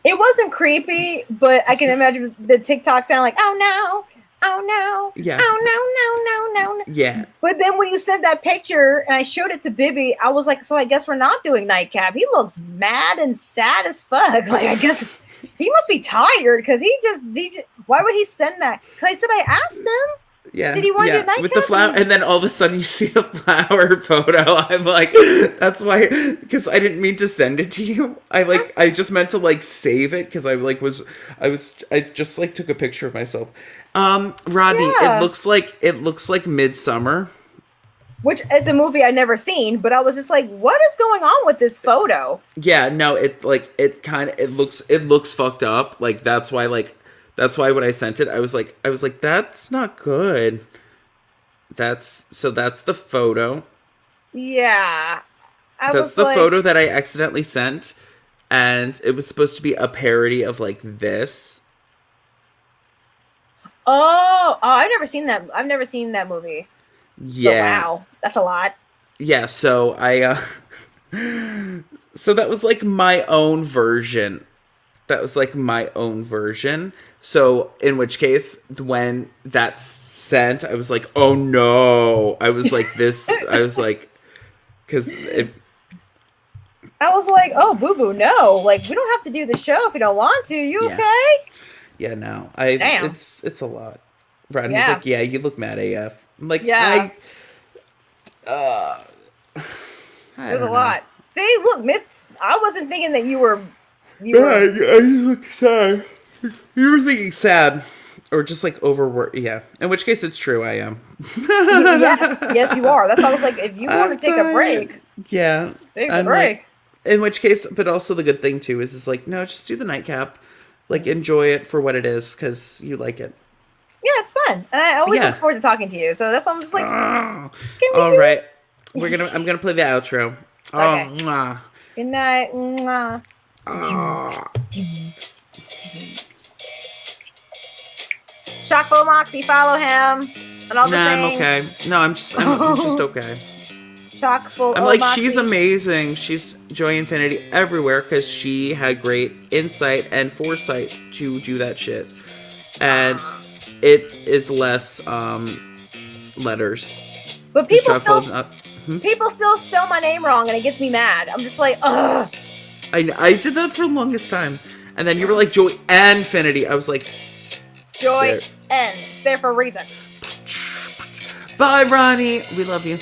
It wasn't creepy, but I can imagine the TikTok sound like, oh no. Yeah. Oh no. Yeah. But then when you sent that picture and I showed it to Bibby, I was like, so I guess we're not doing Nightcap. He looks mad and sad as fuck. I guess he must be tired because he just why would he send that? Because I said I asked him. Yeah. Did he want your nightcap? With the flower, and then all of a sudden you see the flower photo. I'm like, that's why, because I didn't mean to send it to you. I just meant to like save it because I just like took a picture of myself. Rodney, Yeah. it looks like Midsummer. Which is a movie I've never seen, but I was just like, what is going on with this photo? Yeah, no, it looks fucked up. Like that's why when I sent it, I was like that's not good. That's the photo. Yeah. That's the photo that I accidentally sent, and it was supposed to be a parody of like this. Oh, I've never seen that. I've never seen that movie. Yeah. But wow, that's a lot. Yeah, so so that was like my own version. So in which case, when that's sent, I was like, oh no. I was like, because I was like, oh, boo boo, no. Like, we don't have to do the show if you don't want to. You Yeah. okay? yeah, no. Damn. It's a lot. Rodney's Yeah. like, yeah, you look mad AF. I'm like, Yeah. I There's a don't know. lot. See, look, Miss, I wasn't thinking that you were. Yeah, you look sad. You were thinking sad. Or just like overworked. Yeah. In which case, it's true, I am. yes, you are. That's why I was like, if you want to take a break, Yeah. take a I'm break. like, in which case, but also the good thing too is like, no, just do the nightcap. Like, enjoy it for what it is because you like it. Yeah, it's fun. And I always Yeah. look forward to talking to you. So that's why I'm just like, Oh. can we All do right. it? I'm gonna play the outro. Oh, Okay. mwah. Good night. Mwah. Shock Full Moxie, follow him. And all the Nah, I'm things. okay. No, I'm just okay. Chock full. I'm of like, Moxie. she's amazing. She's Joy Infinity everywhere because she had great insight and foresight to do that shit. And it is less letters. But people Just try still, to fold- people still spell my name wrong, and it gets me mad. I'm just like, ugh. I did that for the longest time. And then you were like, Joy Infinity. I was like, Joy There. N. There for a reason. bye, Ronnie. We love you.